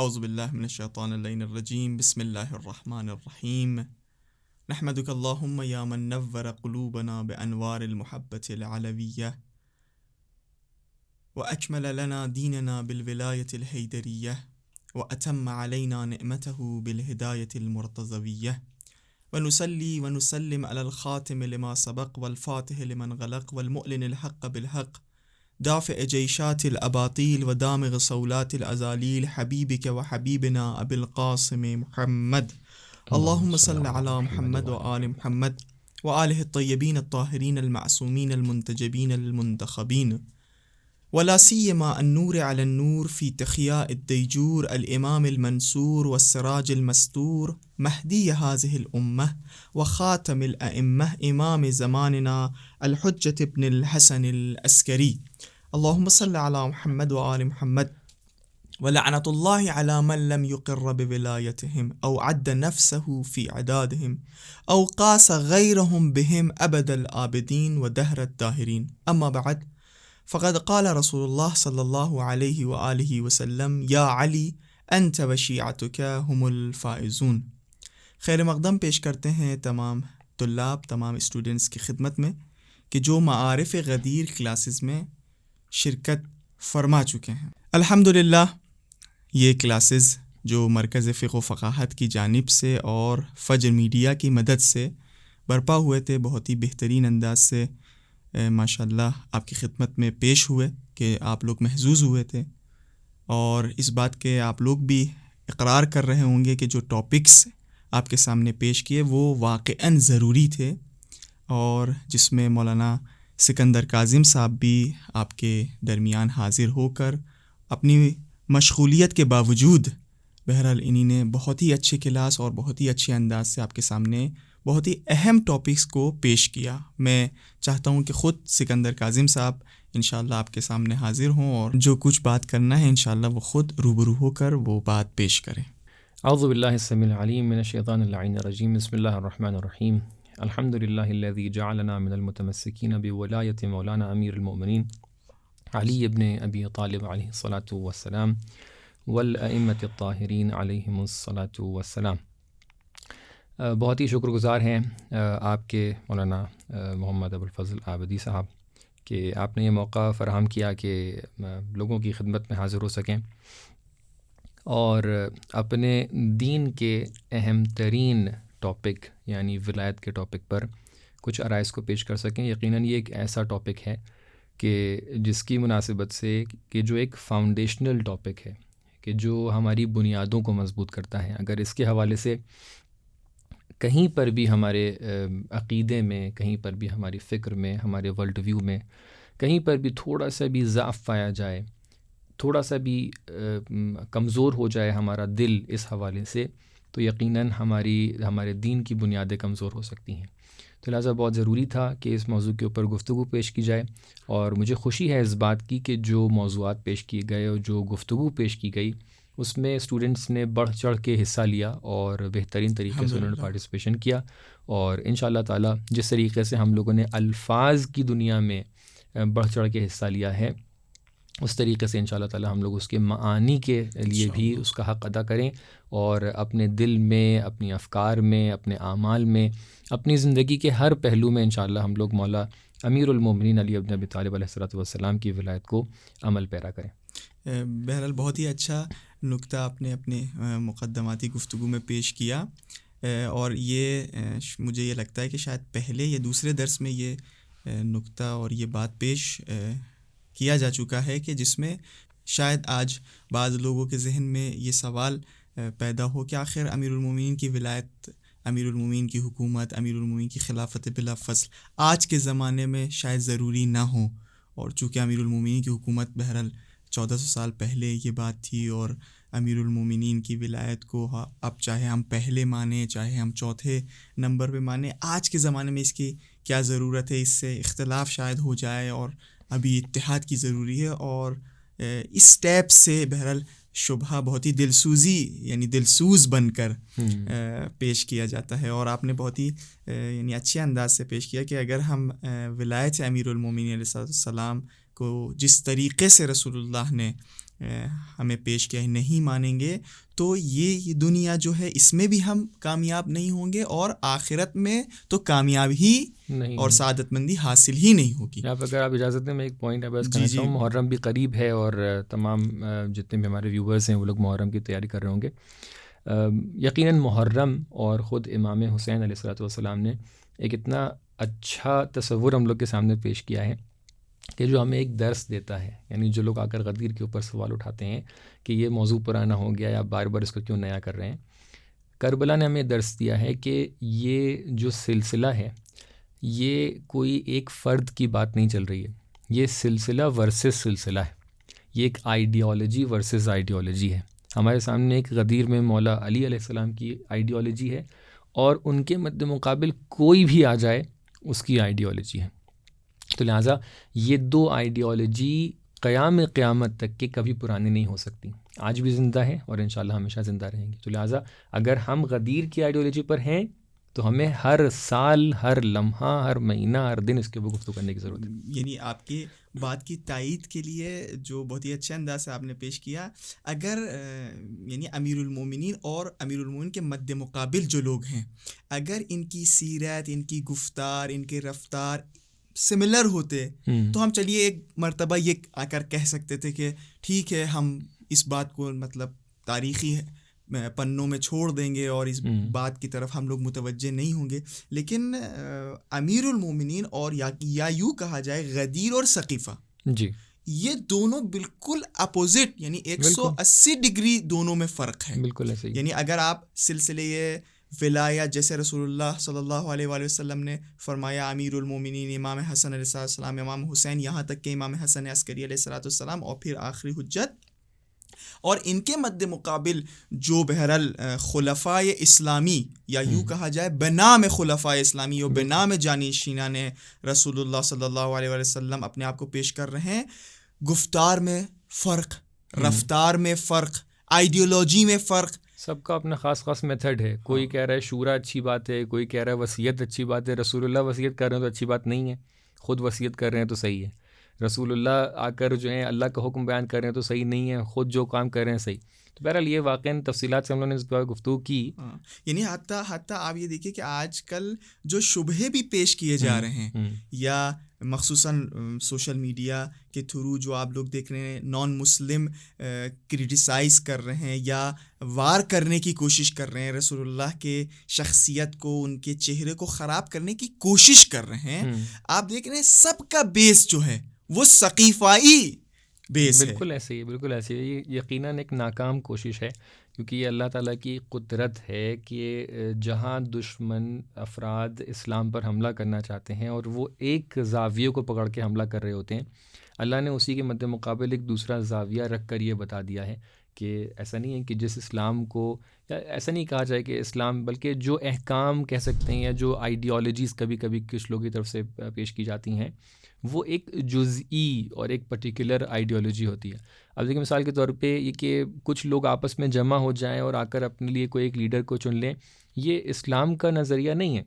اعوذ باللہ من الشیطان اللعین الرجیم بسم اللہ الرحمن الرحیم نحمدک اللہم یا من نور قلوبنا بانوار المحبت العلویہ واکمل لنا دیننا بالولایت الحیدریہ واتم علینا نعمته بالہدایت المرتضویہ ونصلی ونسلم علی الخاتم لما سبق والفاتح لمن غلق والمؤلن الحق بالحق دافع جیشات الاباطیل ودامغ صولات الازالیل حبیبک وحبیبنا ابی القاسم محمد اللہم صل علی محمد وآل محمد وآلہ الطیبین الطاہرین المعصومین المنتجبین المنتخبین ولا سیما النور علی النور فی تخیاء الدیجور الامام المنصور والسراج المستور مہدی هذه الامة وخاتم الائمة امام زماننا الحجة ابن الحسن العسکری اللہم صل علی محمد وآل محمد ولعنۃ اللہ علی من لم یقر بولایتہم او عد نفسہ فی عدادہم او قاس غیرہم بہم ابد العابدین ودہر الداہرین اما بعد فقد قال رسول اللہ صلی اللہ علیہ وآلہ وسلم یا علی انت وشیعتک هم الفائزون۔ خیر مقدم پیش کرتے ہیں تمام طلاب، تمام اسٹوڈنٹس کی خدمت میں کہ جو معارف غدیر کلاسز میں شرکت فرما چکے ہیں۔ الحمدللہ یہ کلاسز جو مرکز فقہ و فقاہت کی جانب سے اور فجر میڈیا کی مدد سے برپا ہوئے تھے، بہت ہی بہترین انداز سے ماشاءاللہ آپ کی خدمت میں پیش ہوئے کہ آپ لوگ محظوظ ہوئے تھے، اور اس بات کے آپ لوگ بھی اقرار کر رہے ہوں گے کہ جو ٹاپکس آپ کے سامنے پیش کیے وہ واقعاً ضروری تھے، اور جس میں مولانا سکندر کاظم صاحب بھی آپ کے درمیان حاضر ہو کر اپنی مشغولیت کے باوجود بہرحال انہی نے بہت ہی اچھے کلاس اور بہت ہی اچھے انداز سے آپ کے سامنے بہت ہی اہم ٹاپکس کو پیش کیا۔ میں چاہتا ہوں کہ خود سکندر کاظم صاحب انشاءاللہ آپ کے سامنے حاضر ہوں اور جو کچھ بات کرنا ہے انشاءاللہ وہ خود روبرو ہو کر وہ بات پیش کریں۔ اعوذ باللہ السمیع العلیم من الشیطان اللعین الرجیم بسم اللہ الرحمن الرحیم الحمد للہ الذی جعلنا من المتمسکین بولایت مولانا امیر المؤمنین علی ابن ابی طالب علیہ الصلاۃ والسلام والائمۃ الطاہرین علیہم الصلاۃ والسلام۔ بہت ہی شکر گزار ہیں آپ کے مولانا محمد ابوالفضل عابدی صاحب کہ آپ نے یہ موقع فراہم کیا کہ لوگوں کی خدمت میں حاضر ہو سکیں اور اپنے دین کے اہم ترین ٹاپک یعنی ولایت کے ٹاپک پر کچھ عرائض کو پیش کر سکیں۔ یقیناً یہ ایک ایسا ٹاپک ہے کہ جس کی مناسبت سے کہ جو ایک فاؤنڈیشنل ٹاپک ہے کہ جو ہماری بنیادوں کو مضبوط کرتا ہے، اگر اس کے حوالے سے کہیں پر بھی ہمارے عقیدے میں، کہیں پر بھی ہماری فکر میں، ہمارے ورلڈ ویو میں کہیں پر بھی تھوڑا سا بھی ضعف پایا جائے، تھوڑا سا بھی کمزور ہو جائے ہمارا دل اس حوالے سے، تو یقیناً ہمارے دین کی بنیادیں کمزور ہو سکتی ہیں۔ تو لہٰذا بہت ضروری تھا کہ اس موضوع کے اوپر گفتگو پیش کی جائے، اور مجھے خوشی ہے اس بات کی کہ جو موضوعات پیش کیے گئے اور جو گفتگو پیش کی گئی اس میں اسٹوڈنٹس نے بڑھ چڑھ کے حصہ لیا اور بہترین طریقے سے انہوں نے پارٹیسپیشن کیا، اور انشاءاللہ تعالی جس طریقے سے ہم لوگوں نے الفاظ کی دنیا میں بڑھ چڑھ کے حصہ لیا ہے اس طریقے سے انشاءاللہ تعالی ہم لوگ اس کے معانی کے لیے بھی اس کا حق ادا کریں، اور اپنے دل میں، اپنی افکار میں، اپنے اعمال میں، اپنی زندگی کے ہر پہلو میں انشاءاللہ ہم لوگ مولا امیر المومنین علی ابن ابی طالب علیہ الصلوۃ والسلام کی ولایت کو عمل پیرا کریں۔ بہرحال بہت ہی اچھا نکتہ آپ نے اپنے مقدماتی گفتگو میں پیش کیا، اور یہ مجھے یہ لگتا ہے کہ شاید پہلے یا دوسرے درس میں یہ نکتہ اور یہ بات پیش کیا جا چکا ہے کہ جس میں شاید آج بعض لوگوں کے ذہن میں یہ سوال پیدا ہو کہ آخر امیر المومنین کی ولایت، امیر المومنین کی حکومت، امیر المومنین کی خلافت بلا فصل آج کے زمانے میں شاید ضروری نہ ہو، اور چونکہ امیر المومنین کی حکومت بہرحال 1400 سال پہلے یہ بات تھی، اور امیر المومنین کی ولایت کو اب چاہے ہم پہلے مانیں چاہے ہم چوتھے نمبر پہ مانیں، آج کے زمانے میں اس کی کیا ضرورت ہے، اس سے اختلاف شاید ہو جائے اور ابھی اتحاد کی ضروری ہے، اور اس ٹیپ سے بہرحال شبہ بہت ہی دلسوزی یعنی دلسوز بن کر پیش کیا جاتا ہے، اور آپ نے بہت ہی یعنی اچھے انداز سے پیش کیا کہ اگر ہم ولایت امیر المومنین علیہ السلام کو جس طریقے سے رسول اللہ نے ہمیں پیش کیا ہے نہیں مانیں گے تو یہ دنیا جو ہے اس میں بھی ہم کامیاب نہیں ہوں گے اور آخرت میں تو کامیاب ہی نہیں اور سعادت مندی حاصل ہی نہیں ہوگی. اگر آپ اجازت دیں میں ایک پوائنٹ اب کرنا جی چاہوں. محرم بھی قریب ہے اور تمام جتنے بھی ہمارے ویورز ہیں وہ لوگ محرم کی تیاری کر رہے ہوں گے. یقیناً محرم اور خود امام حسین علیہ السلام نے ایک اتنا اچھا تصور ہم لوگ کے سامنے پیش کیا ہے کہ جو ہمیں ایک درس دیتا ہے. یعنی جو لوگ آ کر غدیر کے اوپر سوال اٹھاتے ہیں کہ یہ موضوع پرانا ہو گیا یا بار بار اس کو کیوں نیا کر رہے ہیں, کربلا نے ہمیں درس دیا ہے کہ یہ جو سلسلہ ہے یہ کوئی ایک فرد کی بات نہیں چل رہی ہے, یہ سلسلہ ورسز سلسلہ ہے, یہ ایک آئیڈیالوجی ورسز آئیڈیالوجی ہے. ہمارے سامنے ایک غدیر میں مولا علی علیہ السلام کی آئیڈیالوجی ہے اور ان کے مد مقابل کوئی بھی آ جائے اس کی آئیڈیالوجی ہے. تو لہٰذا یہ دو آئیڈیالوجی قیامت تک کے کبھی پرانی نہیں ہو سکتی, آج بھی زندہ ہے اور انشاءاللہ ہمیشہ زندہ رہیں گی. تو لہٰذا اگر ہم غدیر کی آئیڈیالوجی پر ہیں تو ہمیں ہر سال, ہر لمحہ, ہر مہینہ, ہر دن اس کے اوپر گفتگو کرنے کی ضرورت ہے. یعنی آپ کی بات کی تائید کے لیے جو بہت ہی اچھے انداز سے آپ نے پیش کیا, اگر یعنی امیر المومنین اور امیر المومنین کے مد مقابل جو لوگ ہیں اگر ان کی سیرت, ان کی گفتار, ان کے رفتار سملر ہوتے تو ہم چلیے ایک مرتبہ یہ آ کر کہہ سکتے تھے کہ ٹھیک ہے ہم اس بات کو مطلب تاریخی پنوں میں چھوڑ دیں گے اور اس بات کی طرف ہم لوگ متوجہ نہیں ہوں گے. لیکن امیر المومنین اور یا یوں کہا جائے غدیر اور ثقیفہ, جی یہ دونوں بالکل اپوزٹ, یعنی 180 ڈگری دونوں میں فرق ہے. بالکل ایسے ہی. یعنی اگر آپ سلسلے ولایت جیسے رسول اللہ صلی اللہ علیہ وآلہ وسلم نے فرمایا امیر المومنین امام حسن علیہ السلام, امام حسین, یہاں تک کہ امام حسن عسکری علیہ السلام اور پھر آخری حجت, اور ان کے مد مقابل جو بہرحال خلفائے اسلامی یا یوں کہا جائے بنام خلفائے اسلامی اور بنام جانشینان رسول اللہ صلی اللہ علیہ وآلہ وسلم اپنے آپ کو پیش کر رہے ہیں, گفتار میں فرق, رفتار میں فرق, آئیڈیالوجی میں فرق, سب کا اپنا خاص میتھڈ ہے. کوئی کہہ رہا ہے شورا اچھی بات ہے, کوئی کہہ رہا ہے وصیت اچھی بات ہے. رسول اللہ وصیت کر رہے ہیں تو اچھی بات نہیں ہے, خود وصیت کر رہے ہیں تو صحیح ہے. رسول اللہ آ کر جو ہیں اللہ کا حکم بیان کر رہے ہیں تو صحیح نہیں ہے, خود جو کام کر رہے ہیں صحیح. تو بہرحال یہ واقعاً تفصیلات سے ہم لوگوں نے اس بار گفتگو کی. یعنی حتیٰ آپ یہ دیکھیے کہ آج کل جو شبہے بھی پیش کیے جا رہے ہیں یا مخصوصاً سوشل میڈیا کے تھرو جو آپ لوگ دیکھ رہے ہیں نان مسلم کرٹیسائز کر رہے ہیں یا وار کرنے کی کوشش کر رہے ہیں, رسول اللہ کے شخصیت کو, ان کے چہرے کو خراب کرنے کی کوشش کر رہے ہیں, آپ دیکھ رہے ہیں سب کا بیس جو ہے وہ ثقیفائی بیس ہے. بالکل ایسے ہی, بالکل ایسے ہی. یہ یقیناً ایک ناکام کوشش ہے کیونکہ یہ اللہ تعالیٰ کی قدرت ہے کہ جہاں دشمن افراد اسلام پر حملہ کرنا چاہتے ہیں اور وہ ایک زاویے کو پکڑ کے حملہ کر رہے ہوتے ہیں, اللہ نے اسی کے مد مقابل ایک دوسرا زاویہ رکھ کر یہ بتا دیا ہے کہ ایسا نہیں ہے کہ جس اسلام کو, یا ایسا نہیں کہا جائے کہ اسلام, بلکہ جو احکام کہہ سکتے ہیں یا جو آئیڈیالوجیز کبھی کبھی کچھ لوگوں کی طرف سے پیش کی جاتی ہیں وہ ایک جزئی اور ایک پرٹیکولر آئیڈیالوجی ہوتی ہے. اب دیکھیں مثال کے طور پہ یہ کہ کچھ لوگ آپس میں جمع ہو جائیں اور آ کر اپنے لیے کوئی ایک لیڈر کو چن لیں, یہ اسلام کا نظریہ نہیں ہے,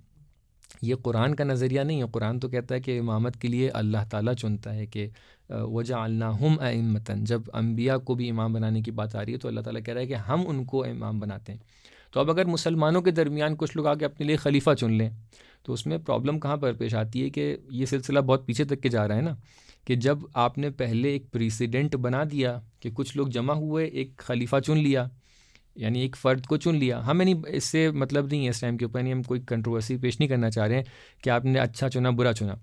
یہ قرآن کا نظریہ نہیں ہے. قرآن تو کہتا ہے کہ امامت کے لیے اللہ تعالیٰ چنتا ہے کہ وَجَعَلْنَاهُمْ أَئِمَّةً, جب انبیاء کو بھی امام بنانے کی بات آ رہی ہے تو اللہ تعالیٰ کہہ رہا ہے کہ ہم ان کو امام بناتے ہیں. تو اب اگر مسلمانوں کے درمیان کچھ لوگ آ کے اپنے لیے خلیفہ چن لیں تو اس میں پرابلم کہاں پر پیش آتی ہے کہ یہ سلسلہ بہت پیچھے تک کے جا رہا ہے نا, کہ جب آپ نے پہلے ایک پریسیڈنٹ بنا دیا کہ کچھ لوگ جمع ہوئے, ایک خلیفہ چن لیا, یعنی ایک فرد کو چن لیا. ہمیں نہیں, اس سے مطلب نہیں ہے اس ٹائم کے اوپر, نہیں ہم کوئی کنٹروورسی پیش نہیں کرنا چاہ رہے ہیں کہ آپ نے اچھا چنا برا چنا,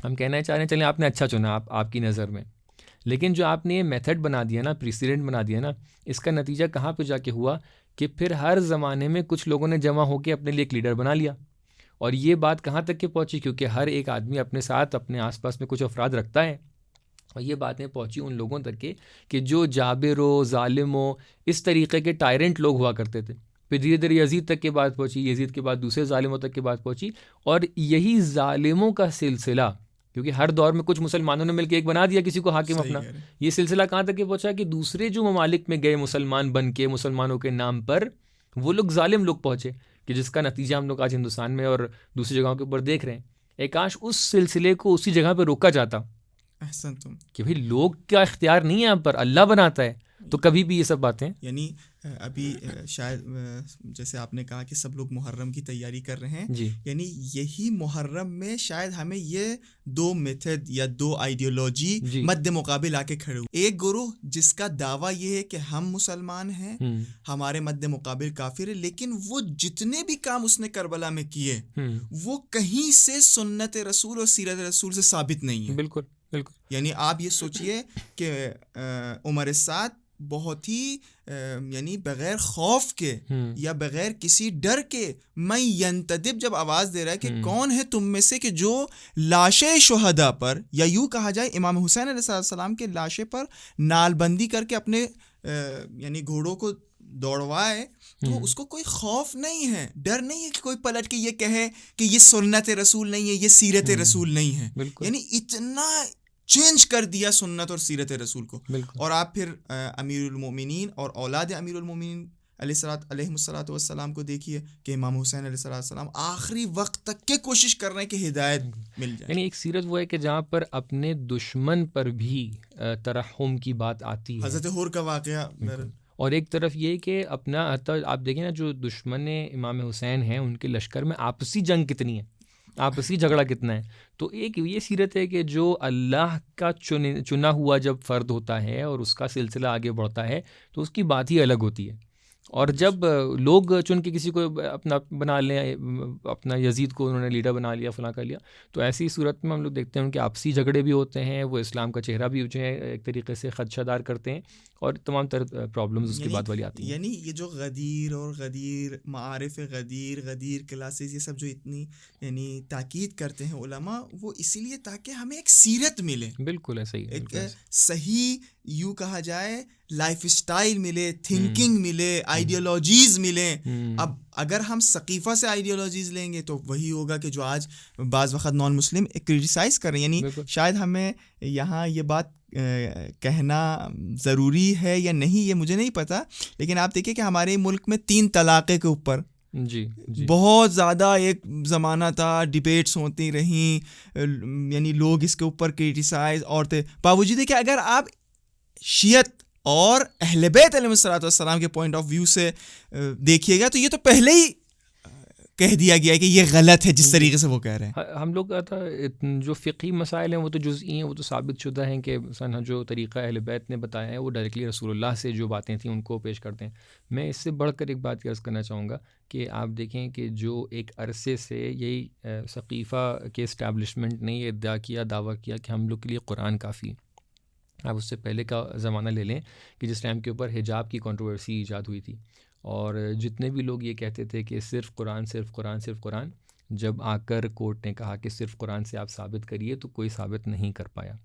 ہم کہنا چاہ رہے ہیں چلیں آپ نے اچھا چنا آپ کی نظر میں, لیکن جو آپ نے یہ میتھڈ بنا دیا نا, پریسیڈنٹ بنا دیا نا, اس کا نتیجہ کہاں پہ جا کے ہوا کہ پھر ہر زمانے میں کچھ لوگوں نے جمع ہو کے اپنے لیے ایک لیڈر بنا لیا. اور یہ بات کہاں تک کہ پہنچی, کیونکہ ہر ایک آدمی اپنے ساتھ اپنے آس پاس میں کچھ افراد رکھتا ہے, اور یہ باتیں پہنچی ان لوگوں تک کہ جو جابر و ظالم و اس طریقے کے ٹائرنٹ لوگ ہوا کرتے تھے, پھر دھیرے دھیرے یزید تک کی بات پہنچی, یزید کے بعد دوسرے ظالموں تک کی بات پہنچی, اور یہی ظالموں کا سلسلہ, کیونکہ ہر دور میں کچھ مسلمانوں نے مل کے ایک بنا دیا کسی کو حاکم اپنا, یہ سلسلہ کہاں تک کہ پہنچا کہ دوسرے جو ممالک میں گئے مسلمان بن کے مسلمانوں کے نام پر, وہ لوگ ظالم لوگ پہنچے, کہ جس کا نتیجہ ہم لوگ آج ہندوستان میں اور دوسری جگہوں کے اوپر دیکھ رہے ہیں. کاش اس سلسلے کو اسی جگہ پہ روکا جاتا, احسنتم. کہ بھئی لوگ کا اختیار نہیں ہے یہاں پر، اللہ بناتا ہے. تو کبھی بھی یہ سب باتیں یعنی ابھی شاید جیسے آپ نے کہا کہ سب لوگ محرم کی تیاری کر رہے ہیں، جی یعنی یہی محرم میں شاید ہمیں یہ دو میتھڈ یا دو آئیڈیولوجی جی مد مقابل آ کے کھڑے ہوئے. ایک گروہ جس کا دعویٰ یہ ہے کہ ہم مسلمان ہیں، ہمارے مد مقابل کافر ہے، لیکن وہ جتنے بھی کام اس نے کربلا میں کیے وہ کہیں سے سنت رسول اور سیرت رسول سے ثابت نہیں ہے. بالکل بالکل. یعنی آپ یہ سوچئے کہ عمر سعد بہت ہی یعنی بغیر خوف کے یا بغیر کسی ڈر کے میں ینتدب جب آواز دے رہا ہے کہ کون ہے تم میں سے کہ جو لاشیں شہداء پر یا یوں کہا جائے امام حسین علیہ السلام کے لاشیں پر نال بندی کر کے اپنے یعنی گھوڑوں کو دوڑوائے، تو اس کو کوئی خوف نہیں ہے، ڈر نہیں ہے کہ کوئی پلٹ کے یہ کہے کہ یہ سنت رسول نہیں ہے، یہ سیرت رسول نہیں ہے. یعنی اتنا چینج کر دیا سنت اور سیرت رسول کو. اور آپ پھر امیر المومنین اور اولاد امیر المومنین علیہ الصلوۃ والسلام کو دیکھیے کہ امام حسین علیہ السلام آخری وقت تک کے کوشش کر رہے ہیں کہ ہدایت مل جائے. یعنی ایک سیرت وہ ہے کہ جہاں پر اپنے دشمن پر بھی ترحم کی بات آتی ہے. حضرت حور کا واقعہ. اور ایک طرف یہ کہ اپنا آپ دیکھیں نا جو دشمن امام حسین ہیں ان کے لشکر میں آپسی جنگ کتنی ہے، آپسی جھگڑا کتنا ہے. تو ایک یہ سیرت ہے کہ جو اللہ کا چنا ہوا جب فرد ہوتا ہے اور اس کا سلسلہ آگے بڑھتا ہے تو اس کی بات ہی الگ ہوتی ہے. اور جب لوگ چن کے کسی کو اپنا بنا لیں، اپنا یزید کو انہوں نے لیڈر بنا لیا، فلاں کر لیا، تو ایسی صورت میں ہم لوگ دیکھتے ہیں ان کے آپسی جھگڑے بھی ہوتے ہیں، وہ اسلام کا چہرہ بھی جو ہے ایک طریقے سے خدشہ دار کرتے ہیں، اور تمام تر پرابلمز اس کے بعد والی آتی ہیں. یعنی یہ جو غدیر اور غدیر معارف غدیر کلاسز، یہ سب جو اتنی یعنی تاکید کرتے ہیں علماء، وہ اسی لیے تاکہ ہمیں ایک سیرت ملے. بالکل ایسا ہی، ایک صحیح یوں کہا جائے لائف اسٹائل ملے، تھنکنگ ملے، آئیڈیالوجیز ملیں. اب اگر ہم ثقیفہ سے آئیڈیالوجیز لیں گے تو وہی ہوگا کہ جو آج بعض وقت نان مسلم کرٹیسائز کر رہے ہیں. یعنی شاید ہمیں یہاں یہ بات کہنا ضروری ہے یا نہیں یہ مجھے نہیں پتا، لیکن آپ دیکھیں کہ ہمارے ملک میں 3 طلاقے کے اوپر جی بہت زیادہ ایک زمانہ تھا، ڈیبیٹس ہوتی رہیں، یعنی لوگ اس کے اوپر کرٹیسائز. عورتیں باوجود ہے کہ اگر آپ شیعت اور اہل بیت علیہ السلام کے پوائنٹ آف ویو سے دیکھیے گا تو یہ تو پہلے ہی کہہ دیا گیا ہے کہ یہ غلط ہے جس طریقے سے وہ کہہ رہے ہیں. ہم لوگ کا تھا جو فقہی مسائل ہیں وہ تو جزئی ہیں، وہ تو ثابت شدہ ہیں کہ مثلا جو طریقہ اہل بیت نے بتایا ہے وہ ڈائریکٹلی رسول اللہ سے جو باتیں تھیں ان کو پیش کرتے ہیں. میں اس سے بڑھ کر ایک بات عرض کرنا چاہوں گا کہ آپ دیکھیں کہ جو ایک عرصے سے یہی ثقیفہ کے اسٹیبلشمنٹ نے یہ ادعا کیا، دعویٰ کیا کہ ہم لوگ کے لیے قرآن کافی ہے. آپ اس سے پہلے کا زمانہ لے لیں کہ جس ٹائم کے اوپر حجاب کی کنٹروورسی ایجاد ہوئی تھی، اور جتنے بھی لوگ یہ کہتے تھے کہ صرف قرآن صرف قرآن صرف قرآن، جب آ کر کورٹ نے کہا کہ صرف قرآن سے آپ ثابت کریے تو کوئی ثابت نہیں کر پایا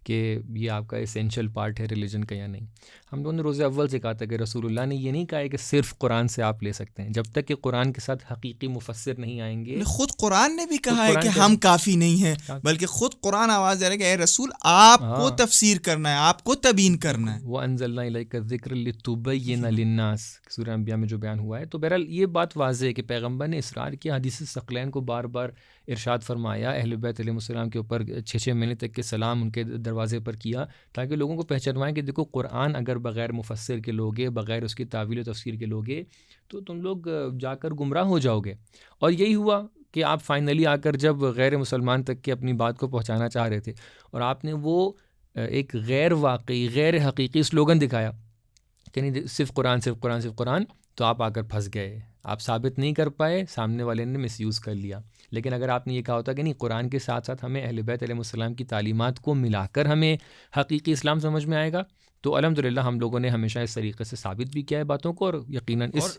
کہ یہ آپ کا اسینشل پارٹ ہے ریلیجن کا یا نہیں. ہم لوگوں نے روزہ اول سے کہا تھا کہ رسول اللہ نے یہ نہیں کہا ہے کہ صرف قرآن سے آپ لے سکتے ہیں، جب تک کہ قرآن کے ساتھ حقیقی مفسر نہیں آئیں گے. خود قرآن نے بھی کہا ہے کہ ہم کافی نہیں ہیں، بلکہ خود قرآن آواز دے رہا ہے کہ اے رسول آپ کو تفسیر کرنا ہے، آپ کو تبیین کرنا ہے. وَأَنزَلْنَا إِلَيْكَ الذِّكْرَ لِتُبَيِّنَ لِلنَّاسِ سورہ انبیاء میں جو بیان ہوا ہے. تو بہرحال یہ بات واضح ہے کہ پیغمبر نے اصرار کیا، حدیث ثقلین کو بار بار ارشاد فرمایا، اہل بیت علیہ السلام کے اوپر 6 مہینے تک کے سلام ان کے دروازے پر کیا تاکہ لوگوں کو پہچانوائیں کہ دیکھو قرآن اگر بغیر مفسر کے لوگے، بغیر اس کی تعویل و تفسیر کے لوگے تو تم لوگ جا کر گمراہ ہو جاؤ گے. اور یہی ہوا کہ آپ فائنلی آ کر جب غیر مسلمان تک کے اپنی بات کو پہنچانا چاہ رہے تھے اور آپ نے وہ ایک غیر واقعی غیر حقیقی سلوگن دکھایا کہ نہیں صرف قرآن صرف قرآن صرف قرآن، تو آپ آ کر پھنس گئے. آپ ثابت نہیں کر پائے، سامنے والے نے مس یوز کر لیا. لیکن اگر آپ نے یہ کہا ہوتا کہ نہیں قرآن کے ساتھ ساتھ ہمیں اہل بیت علیہ السلام کی تعلیمات کو ملا کر ہمیں حقیقی اسلام سمجھ میں آئے گا، تو الحمدللہ ہم لوگوں نے ہمیشہ اس طریقے سے ثابت بھی کیا ہے باتوں کو، اور یقیناً اس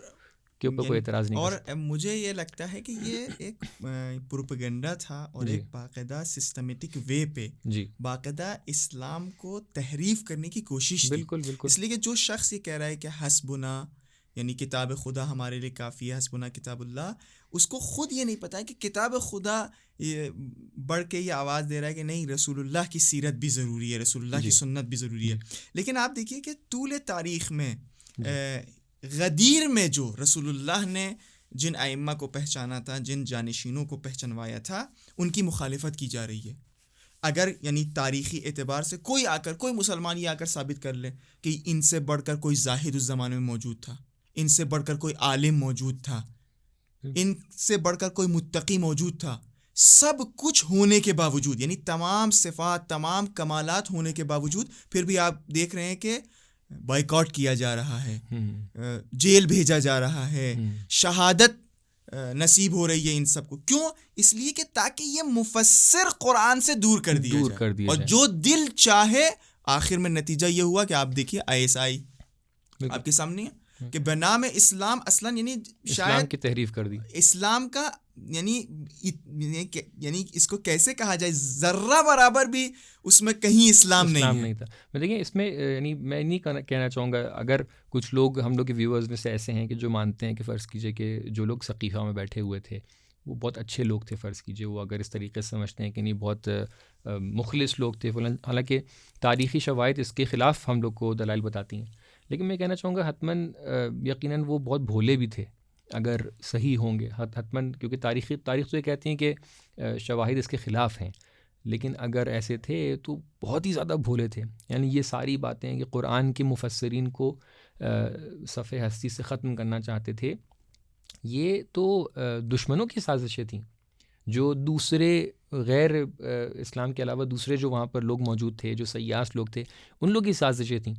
کے اوپر کوئی اعتراض نہیں. اور مجھے یہ لگتا ہے کہ یہ ایک پروپیگنڈا تھا اور ایک باقاعدہ سسٹمیٹک وے پہ باقاعدہ اسلام کو تحریف کرنے کی کوشش. بالکل بالکل. اس لیے کہ جو شخص یہ کہہ رہا ہے کہ حسبنا یعنی کتاب خدا ہمارے لیے کافی ہے، حسبنا کتاب اللہ، اس کو خود یہ نہیں پتا ہے کہ کتاب خدا بڑھ کے یہ آواز دے رہا ہے کہ نہیں رسول اللہ کی سیرت بھی ضروری ہے، رسول اللہ کی سنت بھی ضروری ہے. لیکن آپ دیکھیے کہ طول تاریخ میں غدیر میں جو رسول اللہ نے جن ائمہ کو پہچانا تھا، جن جانشینوں کو پہچانوایا تھا، ان کی مخالفت کی جا رہی ہے. اگر یعنی تاریخی اعتبار سے کوئی مسلمان یہ آ کر ثابت کر لے کہ ان سے بڑھ کر کوئی زاہد اس زمانے میں موجود تھا، ان سے بڑھ کر کوئی عالم موجود تھا، ان سے بڑھ کر کوئی متقی موجود تھا، سب کچھ ہونے کے باوجود، یعنی تمام صفات، تمام کمالات ہونے کے باوجود پھر بھی آپ دیکھ رہے ہیں کہ بائیکاٹ کیا جا رہا ہے، جیل بھیجا جا رہا ہے، شہادت نصیب ہو رہی ہے ان سب کو. کیوں؟ اس لیے کہ تاکہ یہ مفسر قرآن سے دور کر دیا جائے اور جو دل چاہے. آخر میں نتیجہ یہ ہوا کہ آپ دیکھیے ISI آپ کے سامنے ہے کہ بنام اسلام اصلاً یعنی اسلام کی تحریف کر دی. اسلام کا یعنی اس کو کیسے کہا جائے، ذرہ برابر بھی اس میں کہیں اسلام نہیں تھا. دیکھیں اس میں یعنی میں نہیں کہنا چاہوں گا، اگر کچھ لوگ ہم لوگ کے ویورز میں سے ایسے ہیں کہ جو مانتے ہیں کہ فرض کیجئے کہ جو لوگ سقیفہ میں بیٹھے ہوئے تھے وہ بہت اچھے لوگ تھے، فرض کیجئے وہ اگر اس طریقے سے سمجھتے ہیں کہ نہیں بہت مخلص لوگ تھے، حالانکہ تاریخی شواہد اس کے خلاف ہم لوگ کو دلائل بتاتی ہیں. لیکن میں کہنا چاہوں گا حتماً یقیناً وہ بہت بھولے بھی تھے اگر صحیح ہوں گے حتماً، کیونکہ تاریخ تو یہ کہتی ہیں کہ شواہد اس کے خلاف ہیں، لیکن اگر ایسے تھے تو بہت ہی زیادہ بھولے تھے. یعنی یہ ساری باتیں کہ قرآن کے مفسرین کو صفحہ ہستی سے ختم کرنا چاہتے تھے، یہ تو دشمنوں کی سازشیں تھیں، جو دوسرے غیر اسلام کے علاوہ دوسرے جو وہاں پر لوگ موجود تھے، جو سیاس لوگ تھے، ان لوگ کی سازشیں تھیں.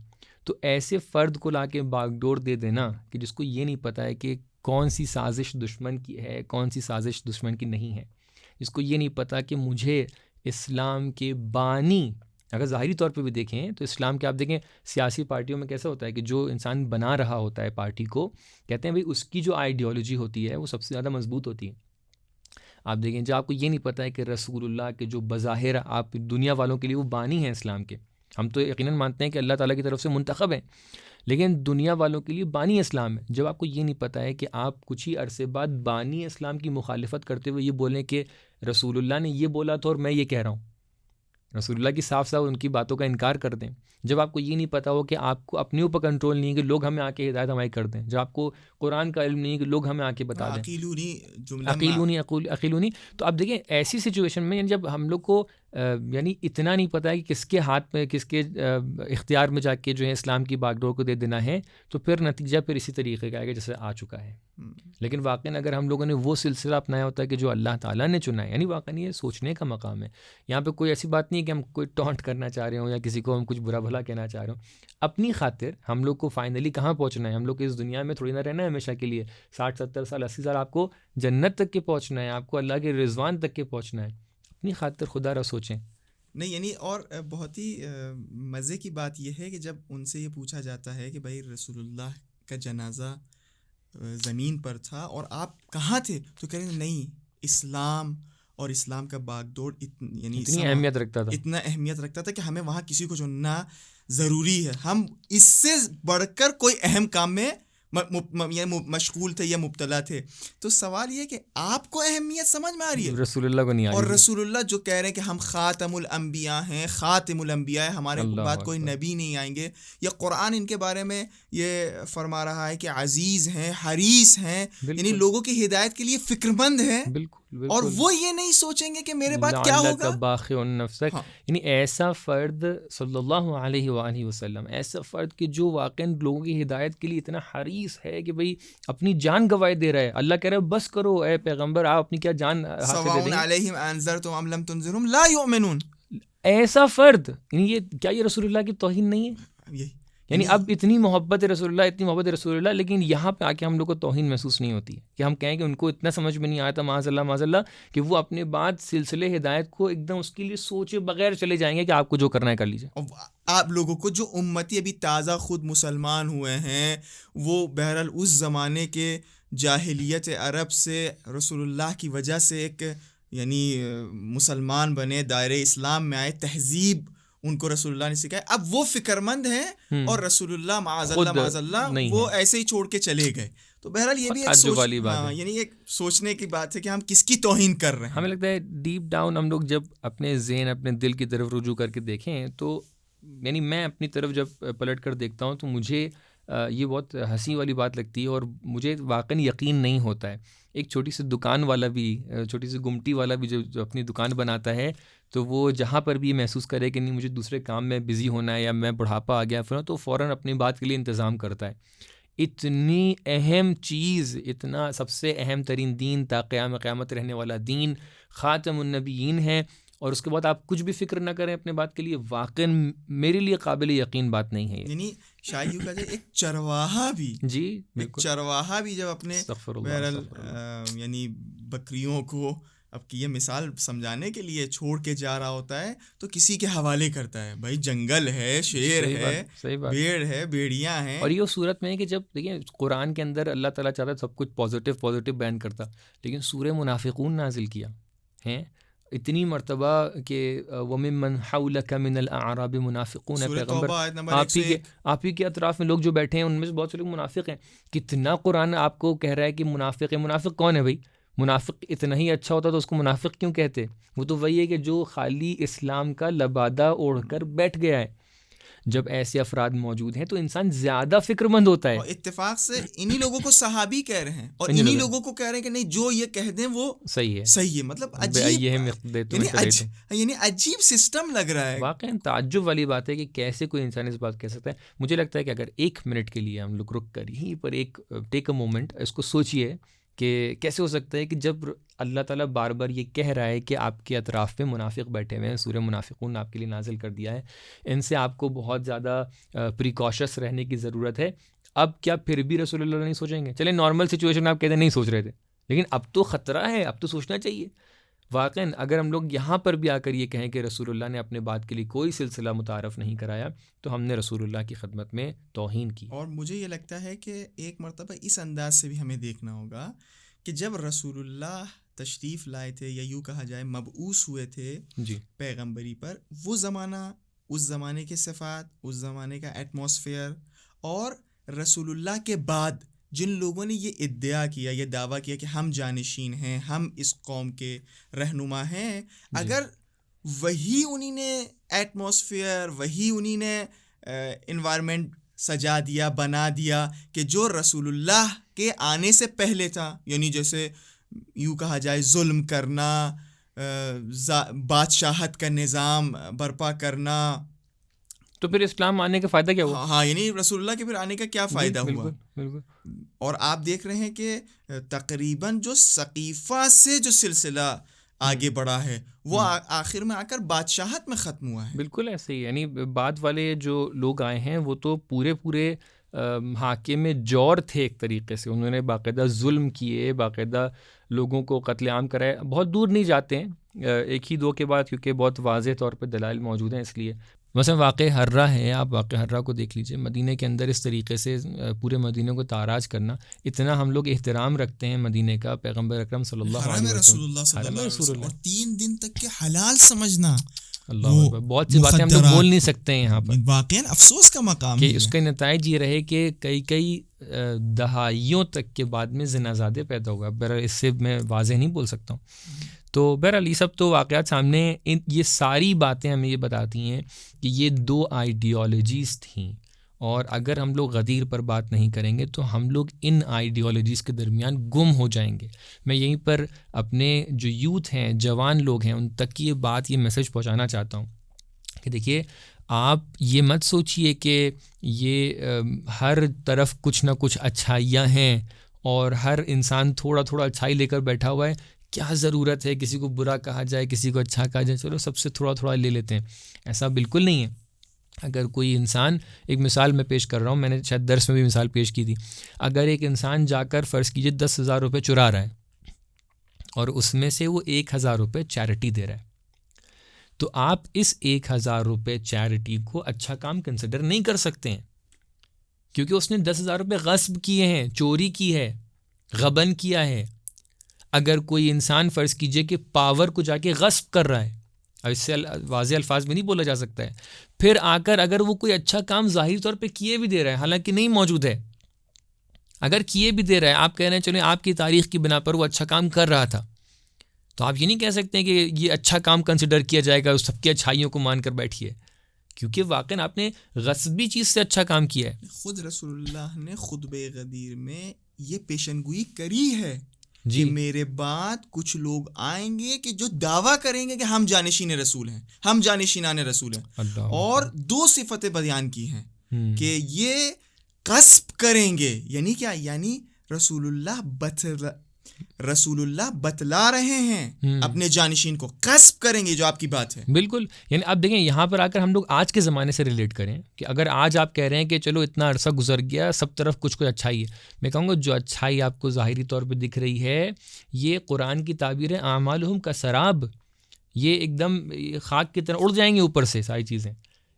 تو ایسے فرد کو لا کے باغ ڈور دے دینا کہ جس کو یہ نہیں پتہ ہے کہ کون سی سازش دشمن کی ہے، کون سی سازش دشمن کی نہیں ہے، جس کو یہ نہیں پتہ کہ مجھے اسلام کے بانی، اگر ظاہری طور پہ بھی دیکھیں تو اسلام کے آپ دیکھیں سیاسی پارٹیوں میں کیسا ہوتا ہے کہ جو انسان بنا رہا ہوتا ہے پارٹی کو، کہتے ہیں بھئی اس کی جو آئیڈیالوجی ہوتی ہے وہ سب سے زیادہ مضبوط ہوتی ہے. آپ دیکھیں جب آپ کو یہ نہیں پتہ ہے کہ رسول اللہ کے جو بظاہر آپ دنیا والوں کے لیے وہ بانی ہیں اسلام کے، ہم تو یقیناً مانتے ہیں کہ اللہ تعالیٰ کی طرف سے منتخب ہیں، لیکن دنیا والوں کے لیے بانی اسلام ہے. جب آپ کو یہ نہیں پتہ ہے کہ آپ کچھ ہی عرصے بعد بانی اسلام کی مخالفت کرتے ہوئے یہ بولیں کہ رسول اللہ نے یہ بولا تھا اور میں یہ کہہ رہا ہوں، رسول اللہ کی صاف صاف ان کی باتوں کا انکار کر دیں. جب آپ کو یہ نہیں پتہ ہو کہ آپ کو اپنے اوپر کنٹرول نہیں ہے کہ لوگ ہمیں آ کے ہدایت ہماری کر دیں، جب آپ کو قرآن کا علم نہیں ہے کہ لوگ ہمیں آ کے بتا دیں عقیلونی. تو آپ دیکھیں ایسی سچویشن میں یعنی جب ہم لوگ کو یعنی اتنا نہیں پتہ ہے کہ کس کے ہاتھ میں، کس کے اختیار میں جا کے جو ہے اسلام کی باغ ڈور کو دے دینا ہے، تو پھر نتیجہ پھر اسی طریقے کا آئے گا جیسے آ چکا ہے. لیکن واقعاً اگر ہم لوگوں نے وہ سلسلہ اپنایا ہوتا ہے کہ جو اللہ تعالیٰ نے چنا ہے، یعنی واقعاً یہ سوچنے کا مقام ہے. یہاں پہ کوئی ایسی بات نہیں ہے کہ ہم کوئی ٹونٹ کرنا چاہ رہے ہوں یا کسی کو ہم کچھ برا بھلا کہنا چاہ رہے ہوں. اپنی خاطر ہم لوگ کو فائنلی کہاں پہنچنا ہے؟ ہم لوگ کو اس دنیا میں تھوڑی نہ رہنا ہے ہمیشہ کے لیے. 60 70 سال 80 سال آپ کو جنت تک کے پہنچنا ہے، آپ کو اللہ کے رضوان تک کے پہنچنا ہے. اپنی خاطر خدا را سوچیں. نہیں یعنی اور بہت ہی مزے کی بات یہ ہے کہ جب ان سے یہ پوچھا جاتا ہے کہ بھائی رسول اللہ کا جنازہ زمین پر تھا اور آپ کہاں تھے، تو کہہ رہے ہیں نہیں، اسلام اور اسلام کا باغ دوڑ یعنی اتنی اہمیت رکھتا تھا، اتنا اہمیت رکھتا تھا کہ ہمیں وہاں کسی کو چننا ضروری ہے. ہم اس سے بڑھ کر کوئی اہم کام میں مشغول تھے یا مبتلا تھے. تو سوال یہ کہ آپ کو اہمیت سمجھ میں آ رہی ہے، رسول اللہ کو نہیں آ رہی. اور رسول اللہ جو کہہ رہے ہیں کہ ہم خاتم الانبیاء ہیں، خاتم الانبیاء، ہمارے بعد کوئی نبی نہیں آئیں گے، یا قرآن ان کے بارے میں یہ فرما رہا ہے کہ عزیز ہیں، حریص ہیں، یعنی لوگوں کی ہدایت کے لیے فکر مند ہیں. بالکل. اور وہ یہ نہیں سوچیں گے کہ میرے بعد کیا ہوگا. باخع نفسک، یعنی ایسا فرد صلی اللہ علیہ وآلہ وسلم، ایسا فرد کہ جو واقعا لوگوں کی ہدایت کے لیے اتنا حریص ہے کہ بھئی اپنی جان گوائے دے رہا ہے. اللہ کہہ رہا ہے بس کرو اے پیغمبر، آپ اپنی کیا جان ہاتھ سے دے دیں. سواء علیہم انذرتم ام لم تنذرہم لا یؤمنون. ایسا فرد، یعنی یہ کیا یہ رسول اللہ کی توہین نہیں ہے؟ یعنی اب اتنی محبت رسول اللہ، اتنی محبت رسول اللہ، لیکن یہاں پہ آ کے ہم لوگ کو توہین محسوس نہیں ہوتی ہے کہ ہم کہیں کہ ان کو اتنا سمجھ میں نہیں آیا تھا معاذ اللہ کہ وہ اپنے بعد سلسلے ہدایت کو ایک دم اس کے لیے سوچے بغیر چلے جائیں گے کہ آپ کو جو کرنا ہے کر لیجیے. آپ لوگوں کو جو امتی ابھی تازہ خود مسلمان ہوئے ہیں، وہ بہرحال اس زمانے کے جاہلیت عرب سے رسول اللہ کی وجہ سے ایک یعنی مسلمان بنے، دائرہ اسلام میں آئے، تہذیب ان کو رسول اللہ نے سکھایا. اب وہ فکر مند ہیں اور رسول اللہ معاذ اللہ وہ ایسے ہی چھوڑ کے چلے گئے. تو بہرحال یہ بھی ایک یعنی ایک سوچنے کی بات ہے کہ ہم کس کی توہین کر رہے ہیں. ہمیں لگتا ہے ڈیپ ڈاؤن ہم لوگ جب اپنے ذہن، اپنے دل کی طرف رجوع کر کے دیکھیں تو یعنی میں اپنی طرف جب پلٹ کر دیکھتا ہوں تو مجھے یہ بہت ہنسی والی بات لگتی ہے، اور مجھے واقعی یقین نہیں ہوتا ہے. ایک چھوٹی سی دکان والا بھی، چھوٹی سی گمٹی والا بھی جو اپنی دکان بناتا ہے، تو وہ جہاں پر بھی محسوس کرے کہ نہیں مجھے دوسرے کام میں بزی ہونا ہے یا میں بڑھاپا آ گیا تو فوراً اپنی بات کے لیے انتظام کرتا ہے. اتنی اہم چیز، اتنا سب سے اہم ترین دین، تا قیامت رہنے والا دین، خاتم النبیین ہے، اور اس کے بعد آپ کچھ بھی فکر نہ کریں اپنے بات کے لیے، واقعی میرے لیے قابل یقین بات نہیں ہے. یعنی شاید یوں کہا جائے ایک چرواہا بھی، جی ایک چرواہا بھی جب اپنے بہرحال یعنی بکریوں کو اب کی یہ مثال سمجھانے کے لیے چھوڑ کے جا رہا ہوتا ہے تو کسی کے حوالے کرتا ہے، بھائی جنگل ہے، شیر ہے، بھیڑ ہے، بھیڑیاں ہیں. اور یہ اس صورت میں ہے کہ جب دیکھیں قرآن کے اندر اللہ تعالیٰ چاہتا ہے سب کچھ پازیٹیو بیان کرتا، لیکن سورہ منافقون نازل کیا ہیں اتنی مرتبہ کہ وَمِمَّنْ حَوْلَكَ مِنَ الْأَعْرَابِ مُنَافِقُونَ، پیغمبر آپ ہی کے اطراف میں لوگ جو بیٹھے ہیں ان میں سے بہت سے لوگ منافق ہیں. کتنا قرآن آپ کو کہہ رہا ہے کہ منافق ہے. منافق کون ہے بھائی؟ منافق اتنا ہی اچھا ہوتا تو اس کو منافق کیوں کہتے؟ وہ تو وہی ہے کہ جو خالی اسلام کا لبادہ اوڑھ کر بیٹھ گیا ہے. جب ایسے افراد موجود ہیں تو انسان زیادہ فکر مند ہوتا ہے. اور اتفاق سے انہی لوگوں کو صحابی کہہ رہے ہیں، اور انہی لوگوں کو کہہ رہے ہیں کہ نہیں جو یہ کہہ دیں وہ صحیح ہے. مطلب یعنی عجیب سسٹم لگ رہا ہے. واقعی تعجب والی بات ہے کہ کیسے کوئی انسان اس بات کہہ سکتا ہے. مجھے لگتا ہے کہ اگر 1 منٹ کے لیے ہم لوگ رک کر یہیں پر ایک ٹیک اے مومنٹ اس کو سوچئے کہ کیسے ہو سکتا ہے کہ جب اللہ تعالیٰ بار بار یہ کہہ رہا ہے کہ آپ کے اطراف میں منافق بیٹھے ہوئے ہیں، سورہ منافقون آپ کے لیے نازل کر دیا ہے، ان سے آپ کو بہت زیادہ پریکاشس رہنے کی ضرورت ہے، اب کیا پھر بھی رسول اللہ نہیں سوچیں گے؟ چلیں نارمل سچویشن آپ کہتے ہیں نہیں سوچ رہے تھے، لیکن اب تو خطرہ ہے، اب تو سوچنا چاہیے. واقعاً اگر ہم لوگ یہاں پر بھی آ کر یہ کہیں کہ رسول اللہ نے اپنے بات کے لیے کوئی سلسلہ متعارف نہیں کرایا تو ہم نے رسول اللہ کی خدمت میں توہین کی. اور مجھے یہ لگتا ہے کہ ایک مرتبہ اس انداز سے بھی ہمیں دیکھنا ہوگا کہ جب رسول اللہ تشریف لائے تھے یا یوں کہا جائے مبعوث ہوئے تھے جی پیغمبری پر، وہ زمانہ، اس زمانے کے صفات، اس زمانے کا ایٹماسفیئر، اور رسول اللہ کے بعد جن لوگوں نے یہ ادعا کیا، یہ دعویٰ کیا کہ ہم جانشین ہیں، ہم اس قوم کے رہنما ہیں، اگر وہی انہی نے ایٹماسفیئر، وہی انہی نے انوائرمنٹ سجا دیا، بنا دیا کہ جو رسول اللہ کے آنے سے پہلے تھا، یعنی جیسے یوں کہا جائے ظلم کرنا، بادشاہت کا نظام برپا کرنا، تو پھر اسلام آنے کا فائدہ کیا ہوا؟ ہاں یعنی رسول اللہ کے پھر آنے کا کیا فائدہ ہوا؟ بالکل. اور آپ دیکھ رہے ہیں کہ تقریباً جو ثقیفہ سے جو سلسلہ آگے بڑھا ہے وہ آخر میں آ کر بادشاہت میں ختم ہوا ہے. بالکل ایسے ہی، یعنی بعد والے جو لوگ آئے ہیں وہ تو پورے حاکم جور تھے ایک طریقے سے، انہوں نے باقاعدہ ظلم کیے، باقاعدہ لوگوں کو قتل عام کرائے. بہت دور نہیں جاتے ہیں، 1 ہی 2 کے بعد، کیونکہ بہت واضح طور پہ دلائل موجود ہیں. اس لیے مثلا واقع ہرہ ہے، آپ واقع ہرہ کو دیکھ لیجئے، مدینہ کے اندر اس طریقے سے پورے مدینہ کو تاراج کرنا، اتنا ہم لوگ احترام رکھتے ہیں مدینہ کا، پیغمبر اکرم صلی اللہ علیہ وسلم، رسول اللہ صلی اللہ علیہ وسلم، اور 3 دن تک کے حلال سمجھنا، اللہ بہت سی باتیں ہم لوگ بول نہیں سکتے ہیں یہاں پر، واقعا افسوس کا مقام کہ اس کے نتائج یہ رہے کہ کئی دہائیوں تک کے بعد میں زنا زادے پیدا ہوا. بہرحال اس سے میں واضح نہیں بول سکتا ہوں. تو بہرحال یہ سب تو واقعات سامنے، یہ ساری باتیں ہمیں یہ بتاتی ہیں کہ یہ 2 آئیڈیالوجیز تھیں، اور اگر ہم لوگ غدیر پر بات نہیں کریں گے تو ہم لوگ ان آئیڈیالوجیز کے درمیان گم ہو جائیں گے. میں یہیں پر اپنے جو یوتھ ہیں، جوان لوگ ہیں، ان تک یہ بات، یہ میسج پہنچانا چاہتا ہوں کہ دیکھیے، آپ یہ مت سوچئے کہ یہ ہر طرف کچھ نہ کچھ اچھائیاں ہیں اور ہر انسان تھوڑا تھوڑا اچھائی لے کر بیٹھا ہوا ہے، کیا ضرورت ہے کسی کو برا کہا جائے، کسی کو اچھا کہا جائے، چلو سب سے تھوڑا تھوڑا لے لیتے ہیں. ایسا بالکل نہیں ہے. اگر کوئی انسان، ایک مثال میں پیش کر رہا ہوں، میں نے شاید درس میں بھی مثال پیش کی تھی، اگر ایک انسان جا کر فرض کیجئے 10,000 روپے چرا رہا ہے اور اس میں سے وہ 1,000 روپے چیریٹی دے رہا ہے، تو آپ اس 1,000 روپے چیریٹی کو اچھا کام کنسیڈر نہیں کر سکتے ہیں، کیونکہ اس نے 10,000 روپے غصب کیے ہیں، چوری کی ہے، غبن کیا ہے. اگر کوئی انسان فرض کیجئے کہ پاور کو جا کے غصب کر رہا ہے، اب اس سے واضح الفاظ میں نہیں بولا جا سکتا ہے، پھر آ کر اگر وہ کوئی اچھا کام ظاہری طور پہ کیے بھی دے رہا ہے، حالانکہ نہیں موجود ہے، اگر کیے بھی دے رہا ہے، آپ کہہ رہے ہیں چلیں آپ کی تاریخ کی بنا پر وہ اچھا کام کر رہا تھا، تو آپ یہ نہیں کہہ سکتے کہ یہ اچھا کام کنسیڈر کیا جائے گا، اس سب کی اچھائیوں کو مان کر بیٹھیے، کیونکہ واقعاً آپ نے غصبی چیز سے اچھا کام کیا ہے. خود رسول اللہ نے خطبہ غدیر میں یہ پیشن گوئی کری ہے جی کہ میرے بعد کچھ لوگ آئیں گے کہ جو دعویٰ کریں گے کہ ہم جانشین رسول ہیں، ہم جانشینان رسول ہیں، اور 2 صفتیں بیان کی ہیں کہ یہ قصب کریں گے. یعنی کیا؟ یعنی رسول اللہ بتلا رہے ہیں اپنے جانشین کو، قصب کریں گے جو آپ کی بات ہے. بالکل. یعنی اب دیکھیں یہاں پر آ کر ہم لوگ آج کے زمانے سے ریلیٹ کریں کہ اگر آج آپ کہہ رہے ہیں کہ چلو اتنا عرصہ گزر گیا، سب طرف کچھ اچھائی ہے، میں کہوں گا جو اچھائی آپ کو ظاہری طور پہ دکھ رہی ہے یہ قرآن کی تعبیر ہے اعمالہم کسراب، یہ ایک دم خاک کی طرح اڑ جائیں گے اوپر سے ساری چیزیں.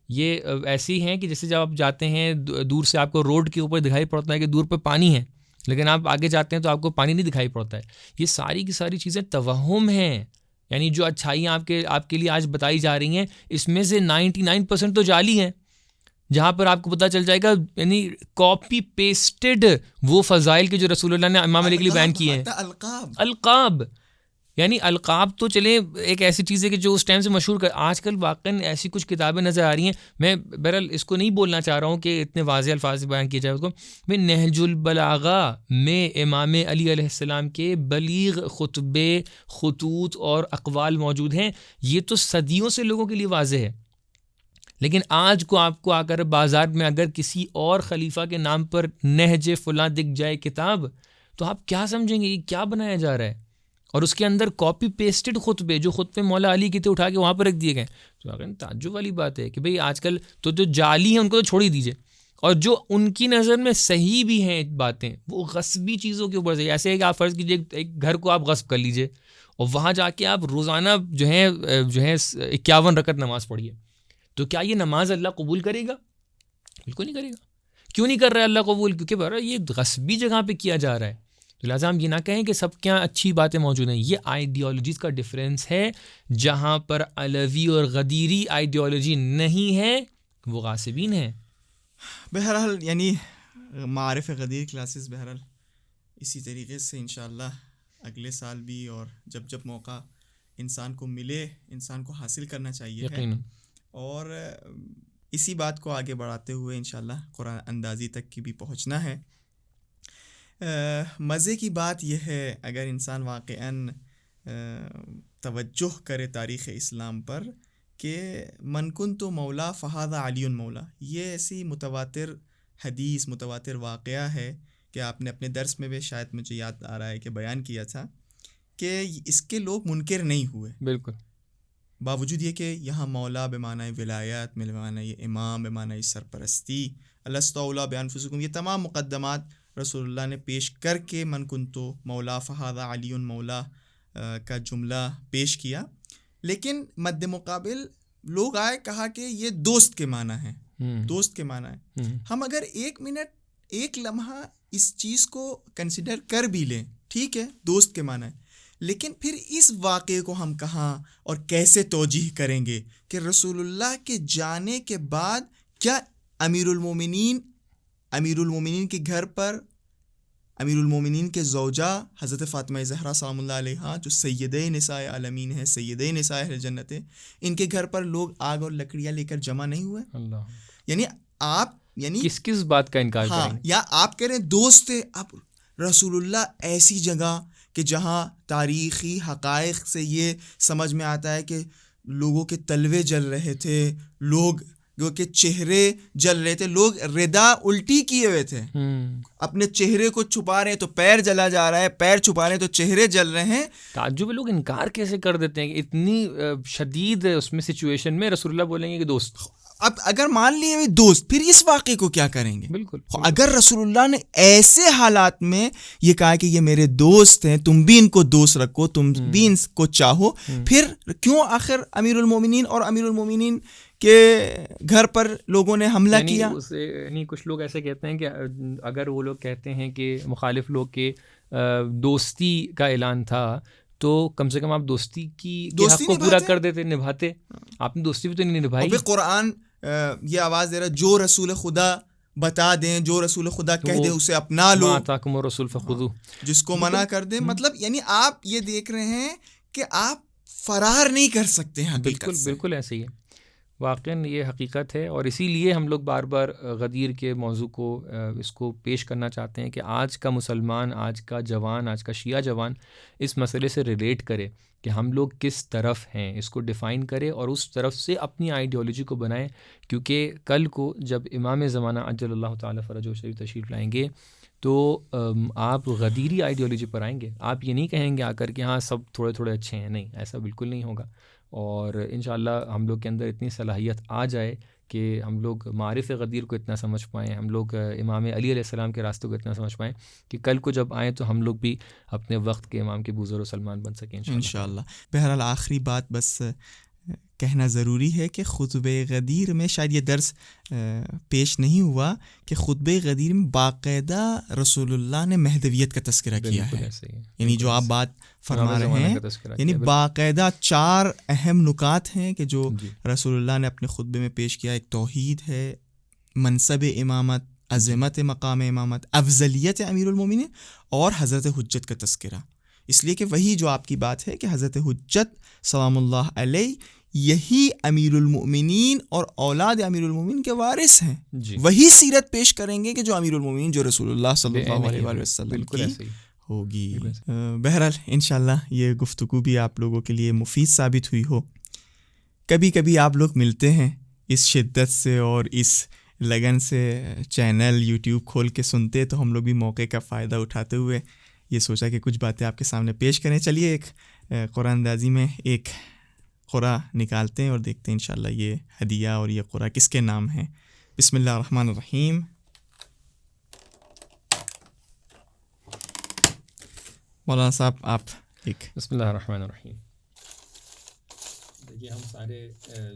یہ ایسی ہیں کہ جیسے جب آپ جاتے ہیں دور سے آپ کو روڈ کے اوپر دکھائی پڑتا ہے کہ دور پہ پانی ہے، لیکن آپ آگے جاتے ہیں تو آپ کو پانی نہیں دکھائی پڑتا ہے. یہ ساری کی ساری چیزیں توہم ہیں. یعنی جو اچھائیاں آپ کے لیے آج بتائی جا رہی ہیں اس میں سے 99% تو جعلی ہیں، جہاں پر آپ کو پتہ چل جائے گا یعنی کاپی پیسٹڈ وہ فضائل کے جو رسول اللہ نے امام علیہ کے لیے بیان کیے ہیں. القاب یعنی القاب تو چلیں ایک ایسی چیز ہے کہ جو اس ٹائم سے مشہور آج کل واقعاً ایسی کچھ کتابیں نظر آ رہی ہیں. میں بہرحال اس کو نہیں بولنا چاہ رہا ہوں کہ اتنے واضح الفاظ سے بیان کیا جائے اس کو. میں نہج البلاغہ میں امام علی علیہ السلام کے بلیغ خطبے، خطوط اور اقوال موجود ہیں. یہ تو صدیوں سے لوگوں کے لیے واضح ہے، لیکن آج کو آپ کو آ کر بازار میں اگر کسی اور خلیفہ کے نام پر نہج فلاں دکھ جائے کتاب تو آپ کیا سمجھیں گے یہ کیا بنایا جا رہا ہے؟ اور اس کے اندر کاپی پیسٹڈ خطبے جو خطبے مولا علی کے تھے اٹھا کے وہاں پر رکھ دیے گئے. تو اگر تعجب والی بات ہے کہ بھئی آج کل تو جو جعلی ہیں ان کو تو چھوڑ ہی دیجیے، اور جو ان کی نظر میں صحیح بھی ہیں باتیں وہ غصبی چیزوں کے اوپر سے. ایسے ہے کہ آپ فرض کیجیے ایک گھر کو آپ غصب کر لیجیے اور وہاں جا کے آپ روزانہ جو ہے 51 رکعت نماز پڑھیے، تو کیا یہ نماز اللہ قبول کرے گا؟ بالکل نہیں کرے گا. کیوں نہیں کر رہا ہے اللہ قبول؟ کیونکہ بہرحال یہ غصبی جگہ پہ کیا جا رہا ہے. تو لہٰذا ہم یہ نہ کہیں کہ سب کیا اچھی باتیں موجود ہیں. یہ آئیڈیالوجیز کا ڈفرینس ہے. جہاں پر علوی اور غدیری آئیڈیالوجی نہیں ہے وہ غاصبین ہیں. بہرحال یعنی معارف غدیر کلاسز بہرحال اسی طریقے سے انشاءاللہ اگلے سال بھی اور جب موقع انسان کو ملے انسان کو حاصل کرنا چاہیے یقیناً. اور اسی بات کو آگے بڑھاتے ہوئے انشاءاللہ قرآن اندازی تک کی بھی پہنچنا ہے. مزے کی بات یہ ہے اگر انسان واقعاً توجہ کرے تاریخ اسلام پر کہ من کنت مولا فہذا علی مولا، یہ ایسی متواتر حدیث متواتر واقعہ ہے کہ آپ نے اپنے درس میں بھی شاید مجھے یاد آ رہا ہے کہ بیان کیا تھا کہ اس کے لوگ منکر نہیں ہوئے. بالکل. باوجود یہ کہ یہاں مولا بمعنی ولایت، بمعنی امام، بمعنی سرپرستی، الست اولیٰ بانفسکم، یہ تمام مقدمات رسول اللہ نے پیش کر کے من کنتو مولا فہذا علی مولا کا جملہ پیش کیا. لیکن مد مقابل لوگ آئے کہا کہ یہ دوست کے معنی ہے، دوست کے معنی ہے. ہم اگر 1 منٹ 1 لمحہ اس چیز کو کنسیڈر کر بھی لیں، ٹھیک ہے دوست کے معنی ہے، لیکن پھر اس واقعے کو ہم کہاں اور کیسے توجیہ کریں گے کہ رسول اللہ کے جانے کے بعد کیا امیر المومنین کے گھر پر امیر المومنین کے زوجہ حضرت فاطمہ زہرا سلام اللہ علیہا جو سیدہ نساء عالمین ہیں، سیدہ نساء اہل جنت ہیں، ان کے گھر پر لوگ آگ اور لکڑیاں لے کر جمع نہیں ہوئے؟ اللہ. یعنی آپ کس بات کا انکار کریں گے؟ یا آپ کہہ رہے ہیں دوست تھے. اب رسول اللہ ایسی جگہ کہ جہاں تاریخی حقائق سے یہ سمجھ میں آتا ہے کہ لوگوں کے تلوے جل رہے تھے، لوگ کے چہرے جل رہے تھے، لوگ ردا الٹی کیے ہوئے تھے، اپنے چہرے کو چھپا رہے ہیں تو پیر جلا جا رہا ہے، پیر چھپا رہے ہیں تو چہرے جل رہے ہیں. تعجب لوگ انکار کیسے کر دیتے ہیں کہ اتنی شدید اس میں سچویشن میں رسول اللہ بولیں گے کہ دوست. اب اگر مان لیے دوست، پھر اس واقعے کو کیا کریں گے؟ بالکل. اگر رسول اللہ نے ایسے حالات میں یہ کہا کہ یہ میرے دوست ہیں، تم بھی ان کو دوست رکھو، تم بھی ان کو چاہو، پھر کیوں آخر امیر المومنین اور امیر المومنین کے گھر پر لوگوں نے حملہ کیا؟ یعنی کچھ لوگ ایسے کہتے ہیں کہ اگر وہ لوگ کہتے ہیں کہ مخالف لوگ کے دوستی کا اعلان تھا تو کم سے کم آپ دوستی کی حق کو پورا کر دیتے، نبھاتے. آپ نے دوستی بھی تو نہیں نبھائی. اور قرآن یہ آواز دے رہا جو رسول خدا بتا دیں، جو رسول خدا کہہ دے اسے اپنا لو، آتاکم الرسول فخذوہ، جس کو منع کر دے. مطلب یعنی آپ یہ دیکھ رہے ہیں کہ آپ فرار نہیں کر سکتے ہیں حقیقت سے. بالکل ایسے ہی ہے. واقعاً یہ حقیقت ہے، اور اسی لیے ہم لوگ بار بار غدیر کے موضوع کو اس کو پیش کرنا چاہتے ہیں کہ آج کا مسلمان، آج کا جوان، آج کا شیعہ جوان اس مسئلے سے ریلیٹ کرے کہ ہم لوگ کس طرف ہیں، اس کو ڈیفائن کرے اور اس طرف سے اپنی آئیڈیالوجی کو بنائیں، کیونکہ کل کو جب امام زمانہ عجل اللہ تعالیٰ فرجہ شریف تشریف لائیں گے تو آپ غدیری آئیڈیالوجی پر آئیں گے. آپ یہ نہیں کہیں گے آ کر کہ ہاں سب تھوڑے تھوڑے اچھے ہیں، نہیں، ایسا بالکل نہیں ہوگا. اور انشاءاللہ ہم لوگ کے اندر اتنی صلاحیت آ جائے کہ ہم لوگ معارف غدیر کو اتنا سمجھ پائیں، ہم لوگ امام علی علیہ السلام کے راستوں کو اتنا سمجھ پائیں کہ کل کو جب آئیں تو ہم لوگ بھی اپنے وقت کے امام کے بوزر و سلمان بن سکیں انشاءاللہ. بہرحال آخری بات بس کہنا ضروری ہے کہ خطبہ غدیر میں شاید یہ درس پیش نہیں ہوا کہ خطبہ غدیر میں باقاعدہ رسول اللہ نے مہدویت کا تذکرہ کیا ہے. یعنی جو آپ بات فرما رہے ہیں، یعنی باقاعدہ 4 اہم نکات ہیں کہ جو رسول اللہ نے اپنے خطبے میں پیش کیا. ایک توحید ہے، منصب امامت، عظمت مقام امامت، افضلیت امیر المومنین اور حضرت حجت کا تذکرہ. اس لیے کہ وہی جو آپ کی بات ہے کہ حضرت حجت سلام اللہ علیہ یہی امیر المؤمنین اور اولاد امیر المؤمنین کے وارث ہیں. وہی سیرت پیش کریں گے کہ جو امیر المؤمنین جو رسول اللہ صلی اللہ علیہ وسلم کی ہوگی. بہرحال انشاءاللہ یہ گفتگو بھی آپ لوگوں کے لیے مفید ثابت ہوئی ہو. کبھی کبھی آپ لوگ ملتے ہیں اس شدت سے اور اس لگن سے، چینل یوٹیوب کھول کے سنتے، تو ہم لوگ بھی موقع کا فائدہ اٹھاتے ہوئے یہ سوچا کہ کچھ باتیں آپ کے سامنے پیش کریں. چلیے ایک قرآن اندازی میں ایک قرآن نکالتے ہیں اور دیکھتے ہیں انشاءاللہ یہ ہدیہ اور یہ قرآن کس کے نام ہیں. بسم اللہ الرحمن الرحیم. مولانا صاحب آپ ایک. بسم اللہ الرحمن الرحیم. دیکھیے ہم سارے